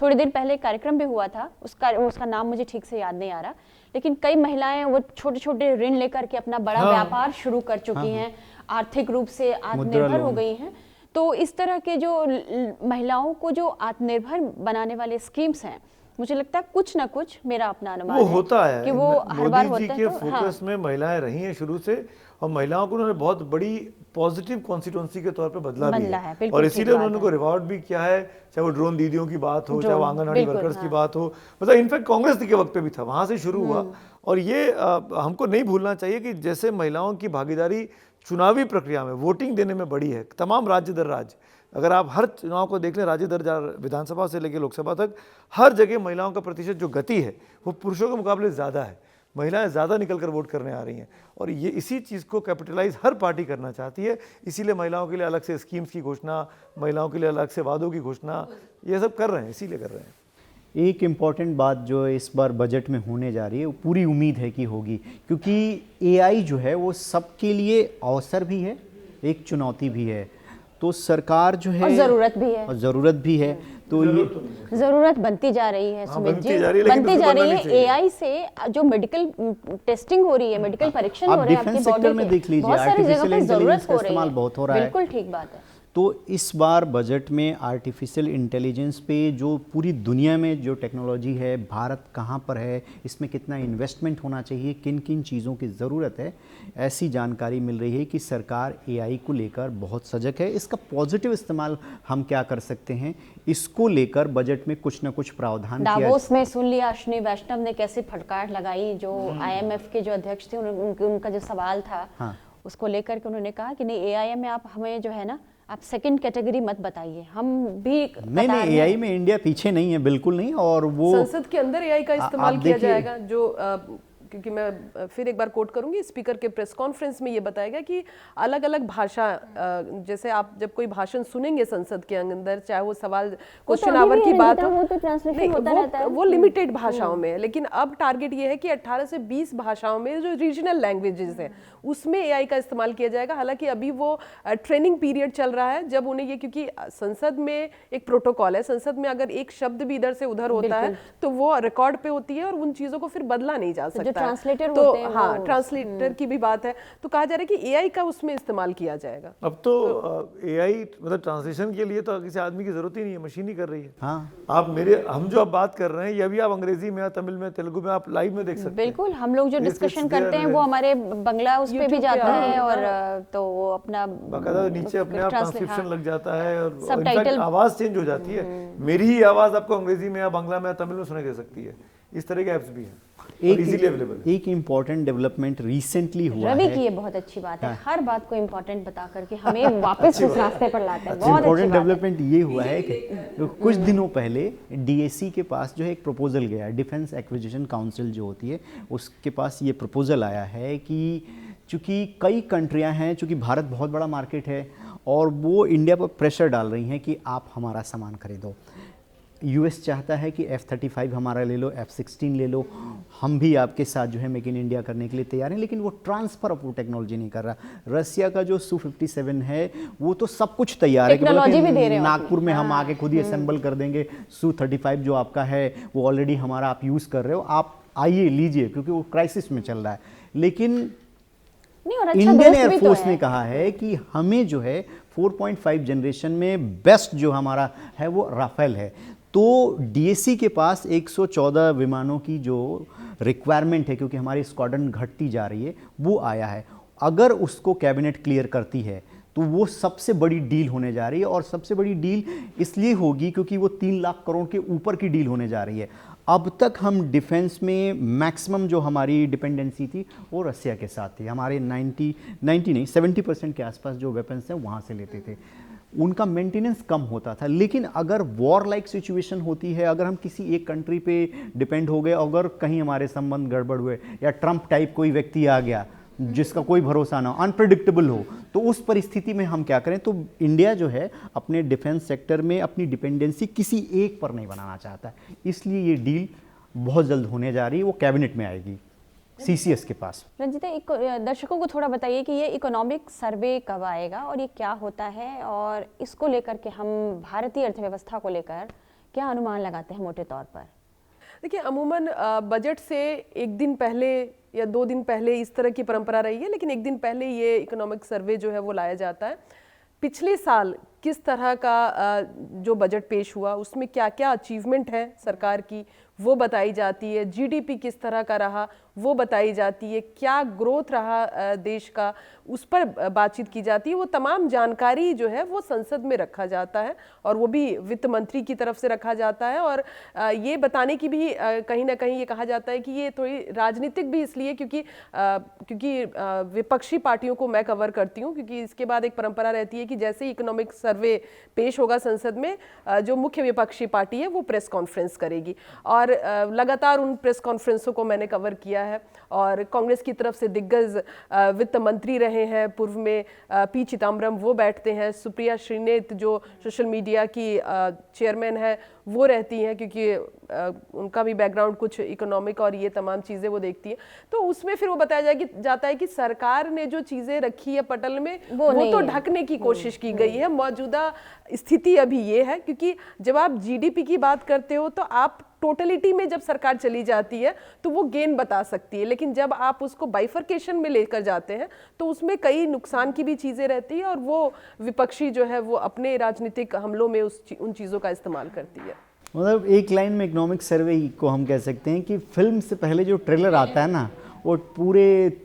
थोड़ी देर पहले कार्यक्रम भी हुआ था, उसका नाम मुझे ठीक से याद नहीं आ रहा, लेकिन कई महिलाएं वो छोटे छोटे ऋण लेकर के अपना बड़ा व्यापार शुरू कर चुकी हैं, आर्थिक रूप से आत्मनिर्भर हो गई हैं। तो इस तरह के जो महिलाओं को जो आत्मनिर्भर बनाने वाले स्कीम्स हैं, मुझे लगता है कुछ ना कुछ, मेरा अपना अनुमान वो होता है कि वो हर बार होता है। मोदी जी के फोकस में महिलाएं रही हैं शुरू से और महिलाओं को उन्होंने बहुत बड़ी पॉजिटिव कॉन्स्टिट्यूंसी के तौर पे बदला भी है और इसीलिए उन्होंने उनको रिवॉर्ड भी किया है, चाहे वो ड्रोन दीदियों की बात हो, चाहे वो आंगनवाड़ी वर्कर्स की बात हो, मतलब इनफैक्ट कांग्रेस के वक्त पे भी था, वहां से शुरू हुआ। और ये हमको नहीं भूलना चाहिए कि जैसे महिलाओं की भागीदारी चुनावी प्रक्रिया में वोटिंग देने में बड़ी है, तमाम राज्य दर राज्य, अगर आप हर चुनाव को देख लें, राज्य दर विधानसभा से लेकर लोकसभा तक, हर जगह महिलाओं का प्रतिशत जो गति है वो पुरुषों के मुकाबले ज़्यादा है, महिलाएं ज़्यादा निकलकर वोट करने आ रही हैं और ये इसी चीज़ को कैपिटलाइज हर पार्टी करना चाहती है। इसीलिए महिलाओं के लिए अलग से स्कीम्स की घोषणा, महिलाओं के लिए अलग से वादों की घोषणा, ये सब कर रहे हैं, इसीलिए कर रहे हैं। एक इम्पॉर्टेंट बात जो इस बार बजट में होने जा रही है, वो पूरी उम्मीद है कि होगी, क्योंकि एआई जो है वो सबके लिए अवसर भी है, एक चुनौती भी है। तो सरकार जो है, और ज़रूरत भी है, तो ये ज़रूरत बनती जा रही है सुमित जी, बनती जा रही है। एआई से जो मेडिकल टेस्टिंग हो रही है, मेडिकल परीक्षण हो रहे हैं आपकी बॉडी के, देख लीजिए, बहुत सारी जगहों पे ज़रूरत हो रही है, इस्तेमाल बहुत हो रहा है। बिल्कुल ठीक बात है। तो इस बार बजट में आर्टिफिशियल इंटेलिजेंस पे जो पूरी दुनिया में जो टेक्नोलॉजी है, भारत कहाँ पर है, इसमें कितना इन्वेस्टमेंट होना चाहिए, किन किन चीज़ों की ज़रूरत है, ऐसी जानकारी मिल रही है कि सरकार एआई को लेकर बहुत सजग है। इसका पॉजिटिव इस्तेमाल हम क्या कर सकते हैं, इसको लेकर बजट में कुछ ना कुछ प्रावधान किया। दावोस में सुन लिया अश्विनी वैष्णव ने कैसे फटकार लगाई, जो आईएमएफ के जो अध्यक्ष थे उनका जो सवाल था उसको लेकर के उन्होंने कहा कि नहीं, एआई में आप हमें जो है ना, आप सेकंड कैटेगरी मत बताइए, हम भी नहीं एआई में इंडिया पीछे नहीं है, बिल्कुल नहीं। और वो संसद के अंदर एआई का इस्तेमाल किया जाएगा, जो क्योंकि मैं फिर एक बार कोट करूंगी, स्पीकर के प्रेस कॉन्फ्रेंस में ये बताया गया कि अलग अलग भाषा, जैसे आप जब कोई भाषण सुनेंगे संसद के अंदर, चाहे वो सवाल क्वेश्चन आवर की बात हो, वो लिमिटेड भाषाओं में, लेकिन अब टारगेट ये है कि 18 से 20 भाषाओं में जो रीजनल लैंग्वेजेस हैं उसमें एआई का इस्तेमाल किया जाएगा। हालांकि अभी वो ट्रेनिंग पीरियड चल रहा है, जब उन्हें ये, क्योंकि संसद में एक प्रोटोकॉल है, संसद में अगर एक शब्द भी इधर से उधर होता है तो वो रिकॉर्ड पे होती है और उन चीजों को फिर बदला नहीं जा सकता। ट्रांसलेटर तो होते हैं, हाँ, ट्रांसलेटर की भी बात है, तो कहा जा रहा है कि एआई का उसमें इस्तेमाल किया जाएगा। अब तो एआई मतलब ट्रांसलेशन के लिए तो किसी आदमी की जरूरत ही नहीं है, मशीन ही कर रही है। हाँ, आप हम जो अब बात कर रहे हैं, ये भी आप अंग्रेजी में, तमिल में, तेलुगु में आप लाइव में देख सकते हैं। बिल्कुल, हम लोग जो डिस्कशन करते हैं वो हमारे बंगला उस पे भी जाता है और तो वो अपना बाकायदा नीचे अपने आप ट्रांसक्रिप्शन लग जाता है और इनफैक्ट आवाज चेंज हो जाती है। मेरी ही आवाज आपको अंग्रेजी में या बांग्ला में या तमिल में सुनाई दे सकती है। इस तरह के ऐप्स भी हैं। Easily available. एक इम्पॉर्टेंट डेवलपमेंट रिसेंटली हुआ रवि है। की ये बहुत अच्छी बात है, हर बात को इम्पोर्टेंट बता करके हमें वापस उस रास्ते पर लाते हैं, बहुत अच्छी इम्पोर्टेंट बात है। डेवलपमेंट ये हुआ है कि कुछ दिनों पहले डीएसी के पास जो है एक प्रपोजल गया है, डिफेंस एक्विजिशन काउंसिल जो होती है उसके पास ये प्रपोजल आया है कि चूँकि कई कंट्रियां हैं, चूँकि भारत बहुत बड़ा मार्केट है और वो इंडिया पर प्रेशर डाल रही हैं कि आप हमारा सामान खरीदो। यूएस चाहता है कि F-35 हमारा ले लो, F-16 ले लो, हम भी आपके साथ जो है मेक इन इंडिया करने के लिए तैयार हैं, लेकिन वो ट्रांसफ़र ऑफ वो टेक्नोलॉजी नहीं कर रहा। रसिया का जो Su-57 है वो तो सब कुछ तैयार है कि बोला कि टेक्नोलॉजी भी दे रहे हो नागपुर में हम आके खुद ही असेंबल कर देंगे, Su-35 जो आपका है वो ऑलरेडी हमारा आप यूज़ कर रहे हो, आप आइए लीजिए, क्योंकि वो क्राइसिस में चल रहा है। लेकिन नहीं, और अच्छा इंडियन दोस्त भी तो एयरफोर्स है। ने कहा है कि हमें जो है 4.5 जनरेशन में बेस्ट जो हमारा है वो राफेल है। तो डीएसी के पास 114 विमानों की जो रिक्वायरमेंट है, क्योंकि हमारी स्क्वाड्रन घटती जा रही है, वो आया है। अगर उसको कैबिनेट क्लियर करती है तो वो सबसे बड़ी डील होने जा रही है, और सबसे बड़ी डील इसलिए होगी क्योंकि वो 3 लाख करोड़ के ऊपर की डील होने जा रही है। अब तक हम डिफेंस में मैक्सिमम जो हमारी डिपेंडेंसी थी वो रसिया के साथ थी। हमारे 70% के आसपास जो वेपन्स हैं वहाँ से लेते थे, उनका मेंटेनेंस कम होता था। लेकिन अगर वॉर लाइक सिचुएशन होती है, अगर हम किसी एक कंट्री पे डिपेंड हो गए, अगर कहीं हमारे संबंध गड़बड़ हुए या ट्रंप टाइप कोई व्यक्ति आ गया जिसका कोई भरोसा ना हो, अनप्रेडिक्टेबल हो, तो उस परिस्थिति में हम क्या करें। तो इंडिया जो है अपने डिफेंस सेक्टर में अपनी डिपेंडेंसी किसी एक पर नहीं बनाना चाहता है, इसलिए ये डील बहुत जल्द होने जा रही है, वो कैबिनेट में आएगी सीसीएस के पास। रंजिता, एक दर्शकों को थोड़ा बताइए कि ये इकोनॉमिक सर्वे कब आएगा और ये क्या होता है, और इसको लेकर के हम भारतीय अर्थव्यवस्था को लेकर क्या अनुमान लगाते हैं मोटे तौर पर। देखिए, अमूमन बजट से एक दिन पहले या 2 दिन पहले इस तरह की परंपरा रही है, लेकिन एक दिन पहले ये इकोनॉमिक सर्वे जो है वो लाया जाता है। पिछले साल किस तरह का जो बजट पेश हुआ उसमें क्या क्या अचीवमेंट है सरकार की वो बताई जाती है, जीडीपी किस तरह का रहा वो बताई जाती है, क्या ग्रोथ रहा देश का उस पर बातचीत की जाती है। वो तमाम जानकारी जो है वो संसद में रखा जाता है और वो भी वित्त मंत्री की तरफ से रखा जाता है। और ये बताने की भी कहीं ना कहीं ये कहा जाता है कि ये थोड़ी राजनीतिक भी इसलिए क्योंकि विपक्षी पार्टियों को मैं कवर करती हूँ, क्योंकि इसके बाद एक परंपरा रहती है कि जैसे ही इकोनॉमिक सर्वे पेश होगा संसद में, जो मुख्य विपक्षी पार्टी है वो प्रेस कॉन्फ्रेंस करेगी, और लगातार उन प्रेस कॉन्फ्रेंसों को मैंने कवर किया है। और कांग्रेस की तरफ से दिग्गज वित्त मंत्री रहे हैं पूर्व में, पी चिदम्बरम वो बैठते हैं, सुप्रिया श्रीनेत जो सोशल मीडिया की चेयरमैन है वो रहती हैं, क्योंकि उनका भी बैकग्राउंड कुछ इकोनॉमिक और ये तमाम चीज़ें वो देखती हैं। तो उसमें फिर वो बताया जाता है कि सरकार ने जो चीज़ें रखी है पटल में वो तो ढकने की कोशिश की गई है। मौजूदा स्थिति अभी ये है, क्योंकि जब आप जीडीपी की बात करते हो तो आप टोटलिटी में जब सरकार चली जाती है तो वो गेन बता सकती है, लेकिन जब आप उसको बाइफरकेशन में लेकर जाते हैं तो उसमें कई नुकसान की भी चीज़ें रहती है, और वो विपक्षी जो है वो अपने राजनीतिक हमलों में उन चीज़ों का इस्तेमाल करती है। मतलब एक लाइन में इकोनॉमिक सर्वे को हम कह सकते हैं कि फिल्म से पहले जो ट्रेलर आता है ना, वो पूरे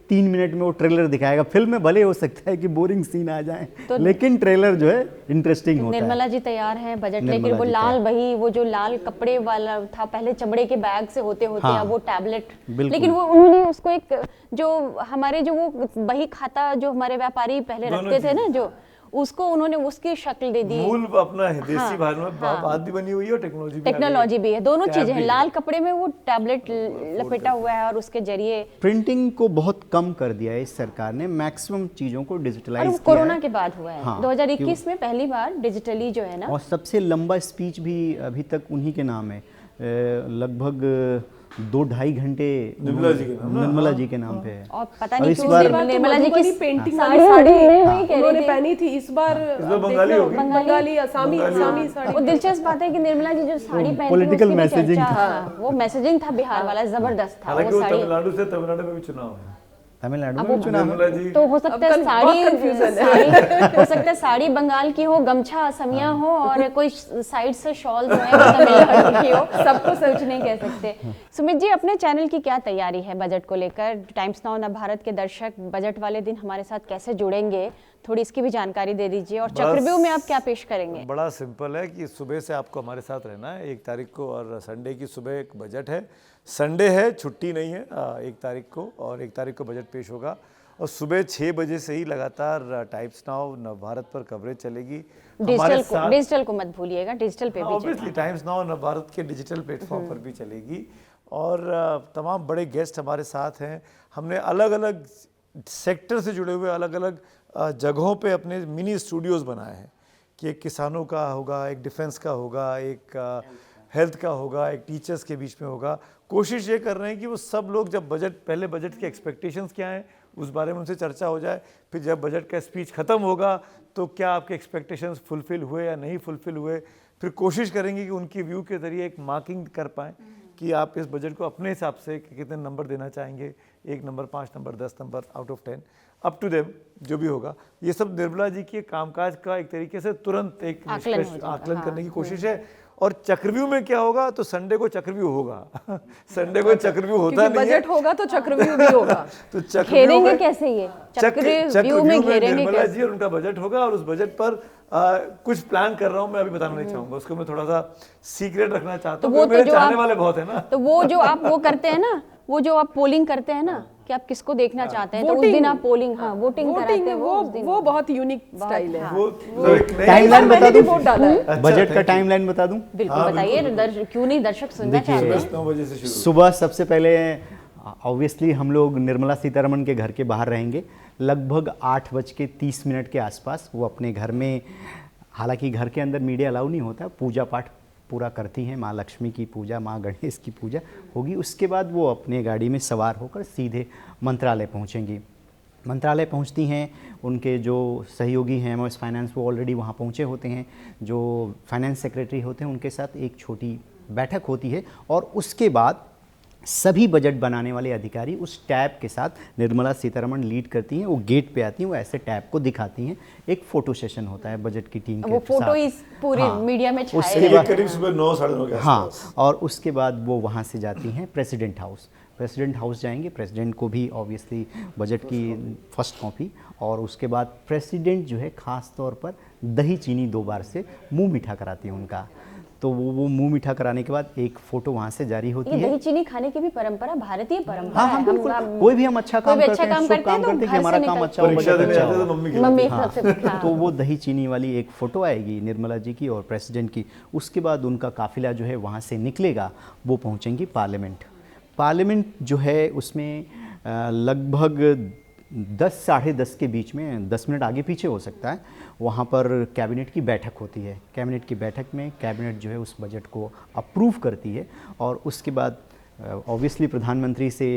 3 मिनट में वो ट्रेलर दिखाएगा। फिल्म में भले हो सकता है कि बोरिंग सीन आ जाए, तो लेकिन ट्रेलर जो है इंटरेस्टिंग होता है। निर्मला जी तैयार हैं बजट लेकर, वो लाल बही, वो जो लाल कपड़े वाला था पहले चमड़े के बैग से होते हाँ, अब वो टैबलेट, लेकिन वो उन्होंने उसको एक जो हमारे जो वो बही खाता जो हमारे व्यापारी पहले रखते थे ना, जो उसको उन्होंने उसकी शक्ल दे दी। मूल अपना देसी भाषा में बात भी बनी हुई है और टेक्नोलॉजी भी है, दोनों चीजें हैं। लाल कपड़े में वो टैबलेट लपेटा हुआ है और उसके जरिए प्रिंटिंग को बहुत कम कर दिया है इस सरकार ने, मैक्सिमम चीजों को डिजिटलाइज किया है। कोरोना के बाद हुआ है। हाँ, 2021 में पहली बार डिजिटली जो है ना, और सबसे लंबा स्पीच भी अभी तक उन्हीं के नाम है, लगभग 2-2.5 घंटे निर्मला जी के नाम पे है। और पता नहीं क्यों निर्मला जी की पेंटिंग वाली साड़ी उन्होंने पहनी थी इस बार बंगाली असामी साड़ी। वो दिलचस्प बात है कि निर्मला जी जो साड़ी पहनती पॉलिटिकल मैसेजिंग था, वो मैसेजिंग था बिहार वाला, जबरदस्त था हालांकि वो वो साड़ी। तमिलनाडु में भी चुनाव है, तमिलनाडु में चुनाव है। तो हो सकता है साड़ी हो सकता है साड़ी बंगाल की हो, गमछा असमिया हो, और कोई साइड से शॉल जो है वो तमिलनाडु की हो, सबको सच नहीं कह सकते। सुमित जी, अपने चैनल की क्या तैयारी है बजट को लेकर? टाइम्स नाउ नव भारत के दर्शक बजट वाले दिन हमारे साथ कैसे जुड़ेंगे, थोड़ी इसकी भी जानकारी दे दीजिए, और चक्रव्यूह में आप क्या पेश करेंगे? बड़ा सिंपल है कि सुबह से आपको हमारे साथ रहना है। 1 तारीख को और संडे की सुबह एक बजट है संडे है, छुट्टी नहीं है 1 तारीख को, और 1 तारीख को बजट पेश होगा और सुबह 6 बजे से ही लगातार टाइम्स नाउ नवभारत पर कवरेज चलेगी। डिजिटल को मत भूलिएगा, डिजिटल पे भी ऑब्वियसली टाइम्स नाउ नवभारत के डिजिटल प्लेटफॉर्म पर भी चलेगी और तमाम बड़े गेस्ट हमारे साथ हैं। हमने अलग अलग सेक्टर से जुड़े हुए अलग अलग जगहों पे अपने मिनी स्टूडियोज़ बनाए हैं कि एक किसानों का होगा, एक डिफेंस का होगा, एक हेल्थ का होगा, एक टीचर्स के बीच में होगा। कोशिश ये कर रहे हैं कि वो सब लोग जब पहले बजट के एक्सपेक्टेशंस क्या हैं उस बारे में उनसे चर्चा हो जाए, फिर जब बजट का स्पीच ख़त्म होगा तो क्या आपके एक्सपेक्टेशंस फुलफ़िल हुए या नहीं फुलफ़िल हुए, फिर कोशिश करेंगे कि उनकी व्यू के ज़रिए एक मार्किंग कर पाएँ कि आप इस बजट को अपने हिसाब से कितने नंबर देना चाहेंगे, 1 number, 5 number, 10 number out of 10, up to them जो भी होगा। ये सब निर्मला जी के कामकाज का एक तरीके से तुरंत एक आकलन करने की कोशिश है। और चक्रव्यूह में क्या होगा, तो संडे को चक्रव्यूह होगा संडे को चक्रव्यूह होता नहीं है, बजट होगा तो चक्रव्यूह भी होगा। तो चक्रव्यूह कैसे ये चक्रव्यूह में निर्मला जी और उनका बजट होगा और उस बजट पर कुछ प्लान कर रहा हूँ मैं, अभी बताना नहीं चाहूंगा, उसको मैं थोड़ा सा सीक्रेट रखना चाहता हूँ, मेरे चाहने वाले बहुत है ना। तो वो जो आप वो करते हैं ना, वो जो आप पोलिंग करते हैं ना कि आप किसको देखना चाहते हैं, तो उस दिन आप पोलिंग वोटिंग कराते हैं, वो बहुत यूनिक स्टाइल है। वो टाइमलाइन बता दूं, वोट डाला है। बजट का टाइमलाइन बता दूं। बिल्कुल बताइए, क्यों नहीं, दर्शक सुनना चाहते हैं। 9 बजे से शुरू। सुबह सबसे पहले ऑब्वियसली हम लोग निर्मला सीतारमण के घर के बाहर रहेंगे, लगभग 8:30 के आसपास। वो अपने घर में, हालांकि घर के अंदर मीडिया अलाउ नहीं होता, पूजा पाठ पूरा करती हैं, माँ लक्ष्मी की पूजा, माँ गणेश की पूजा होगी। उसके बाद वो अपने गाड़ी में सवार होकर सीधे मंत्रालय पहुँचेंगी। मंत्रालय पहुँचती हैं, उनके जो सहयोगी हैं एमओएस फाइनेंस वो ऑलरेडी वहाँ पहुँचे होते हैं, जो फाइनेंस सेक्रेटरी होते हैं उनके साथ एक छोटी बैठक होती है और उसके बाद सभी बजट बनाने वाले अधिकारी उस टैब के साथ निर्मला सीतारमण लीड करती हैं, वो गेट पे आती हैं, वो ऐसे टैब को दिखाती हैं। एक फोटो सेशन होता है बजट की टीम के साथ, वो फोटो इस पूरी मीडिया में छाया उसके बाद करीब सुबह 9 साढ़े 9 के आसपास। और उसके बाद वो वहाँ से जाती हैं प्रेसिडेंट हाउस जाएंगे। प्रेसिडेंट को भी ऑब्वियसली बजट की फर्स्ट कॉपी, और उसके बाद प्रेसिडेंट जो है ख़ास तौर पर दही चीनी 2 बार से मुंह मीठा कराती हैं उनका। तो वो मुंह मीठा कराने के बाद एक फोटो वहाँ से जारी होती है। दही चीनी खाने की भी परंपरा, भारतीय परंपरा हाँ, है। बिल्कुल। कोई भी हम अच्छा काम करते हैं, शुभ काम करते हैं कि हमारा काम अच्छा हो, परीक्षा देने जाते तो मम्मी हाँ, तो वो दही चीनी वाली एक फ़ोटो आएगी निर्मला जी की और प्रेसिडेंट की। उसके बाद उनका काफिला जो है वहाँ से निकलेगा, वो पहुँचेंगी पार्लियामेंट जो है उसमें लगभग 10 साढ़े 10 के बीच में, 10 मिनट आगे पीछे हो सकता है, वहाँ पर कैबिनेट की बैठक होती है। कैबिनेट की बैठक में कैबिनेट जो है उस बजट को अप्रूव करती है और उसके बाद ऑब्वियसली प्रधानमंत्री से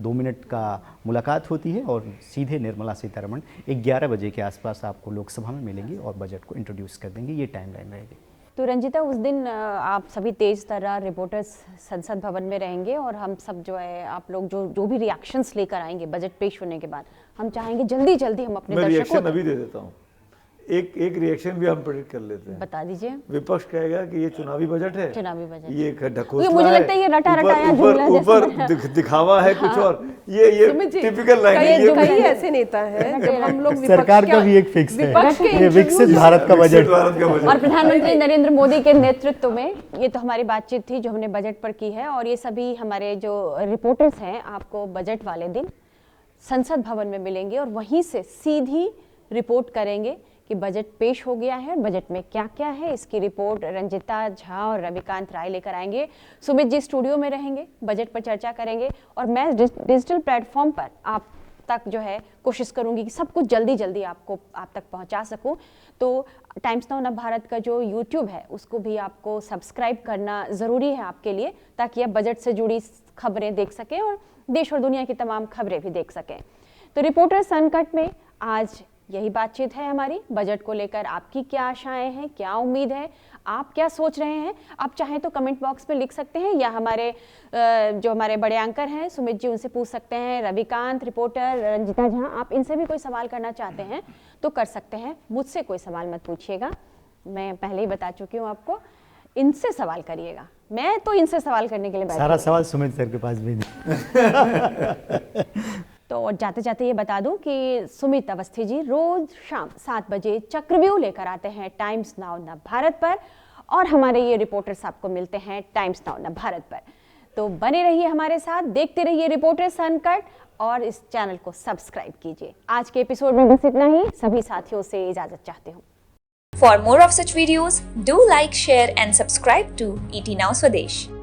2 मिनट का मुलाकात होती है और सीधे निर्मला सीतारमण 11 बजे के आसपास आपको लोकसभा में मिलेंगी और बजट को इंट्रोड्यूस कर देंगे। ये टाइमलाइन रहेगी। तो रंजिता, उस दिन आप सभी तेज तर्रार रिपोर्टर्स संसद भवन में रहेंगे और हम सब जो है, आप लोग जो भी रिएक्शंस लेकर आएंगे बजट पेश होने के बाद, हम चाहेंगे जल्दी जल्दी हम अपने दर्शकों रिएक्शन अभी दे देता हूँ। एक रिएक्शन भी हम प्रेडिक्ट कर लेते हैं। बता दीजिए। विपक्ष कहेगा कि ये चुनावी बजट है, ये ढकोसला है, मुझे लगता है ये रटा-रटाया जुमला ऊपर दिखावा है कुछ और, ये टिपिकल लाइन है। कई ऐसे नेता हैं जब हम लोग सरकार का भी एक फिक्स है, ये विकसित भारत का बजट। और प्रधानमंत्री नरेंद्र मोदी के नेतृत्व में ये तो हमारी बातचीत थी जो हमने बजट पर की है, और ये सभी हमारे जो रिपोर्टर्स हैं आपको बजट वाले दिन संसद भवन में मिलेंगे और वहीं से सीधी रिपोर्ट करेंगे कि बजट पेश हो गया है, बजट में क्या क्या है। इसकी रिपोर्ट रंजिता झा और रविकांत राय लेकर आएंगे। सुमित जी स्टूडियो में रहेंगे, बजट पर चर्चा करेंगे और मैं डिजिटल प्लेटफॉर्म पर आप तक जो है कोशिश करूंगी कि सब कुछ जल्दी जल्दी आप तक पहुंचा सकूं। तो टाइम्स नाउ नवभारत का जो यूट्यूब है उसको भी आपको सब्सक्राइब करना ज़रूरी है आपके लिए, ताकि आप बजट से जुड़ी खबरें देख सकें और देश और दुनिया की तमाम खबरें भी देख सकें। तो रिपोर्टर्स अनकट में आज यही बातचीत है हमारी। बजट को लेकर आपकी क्या आशाएं हैं, क्या उम्मीद है, आप क्या सोच रहे हैं? आप चाहें तो कमेंट बॉक्स में लिख सकते हैं, या जो हमारे बड़े एंकर हैं सुमित जी, उनसे पूछ सकते हैं। रविकांत रिपोर्टर, रंजिता झा, आप इनसे भी कोई सवाल करना चाहते हैं तो कर सकते हैं। मुझसे कोई सवाल मत पूछिएगा, मैं पहले ही बता चुकी हूँ आपको, इनसे सवाल करिएगा। मैं तो इनसे सवाल करने के लिए सारा सवाल सुमित सर के पास भेज। तो जाते जाते ये बता दूं कि सुमित अवस्थी जी रोज शाम 7 बजे चक्रव्यूह लेकर आते हैं टाइम्स नाउ नवभारत पर, और हमारे ये रिपोर्टर्स आपको मिलते हैं टाइम्स नाउ नवभारत पर। तो बने रहिए हमारे साथ, देखते रहिए रिपोर्टर्स अनकट और इस चैनल को सब्सक्राइब कीजिए। आज के एपिसोड में बस इतना ही। सभी साथियों से इजाजत चाहते हूँ। For more of such videos, do like, share and subscribe to ET Now Swadesh.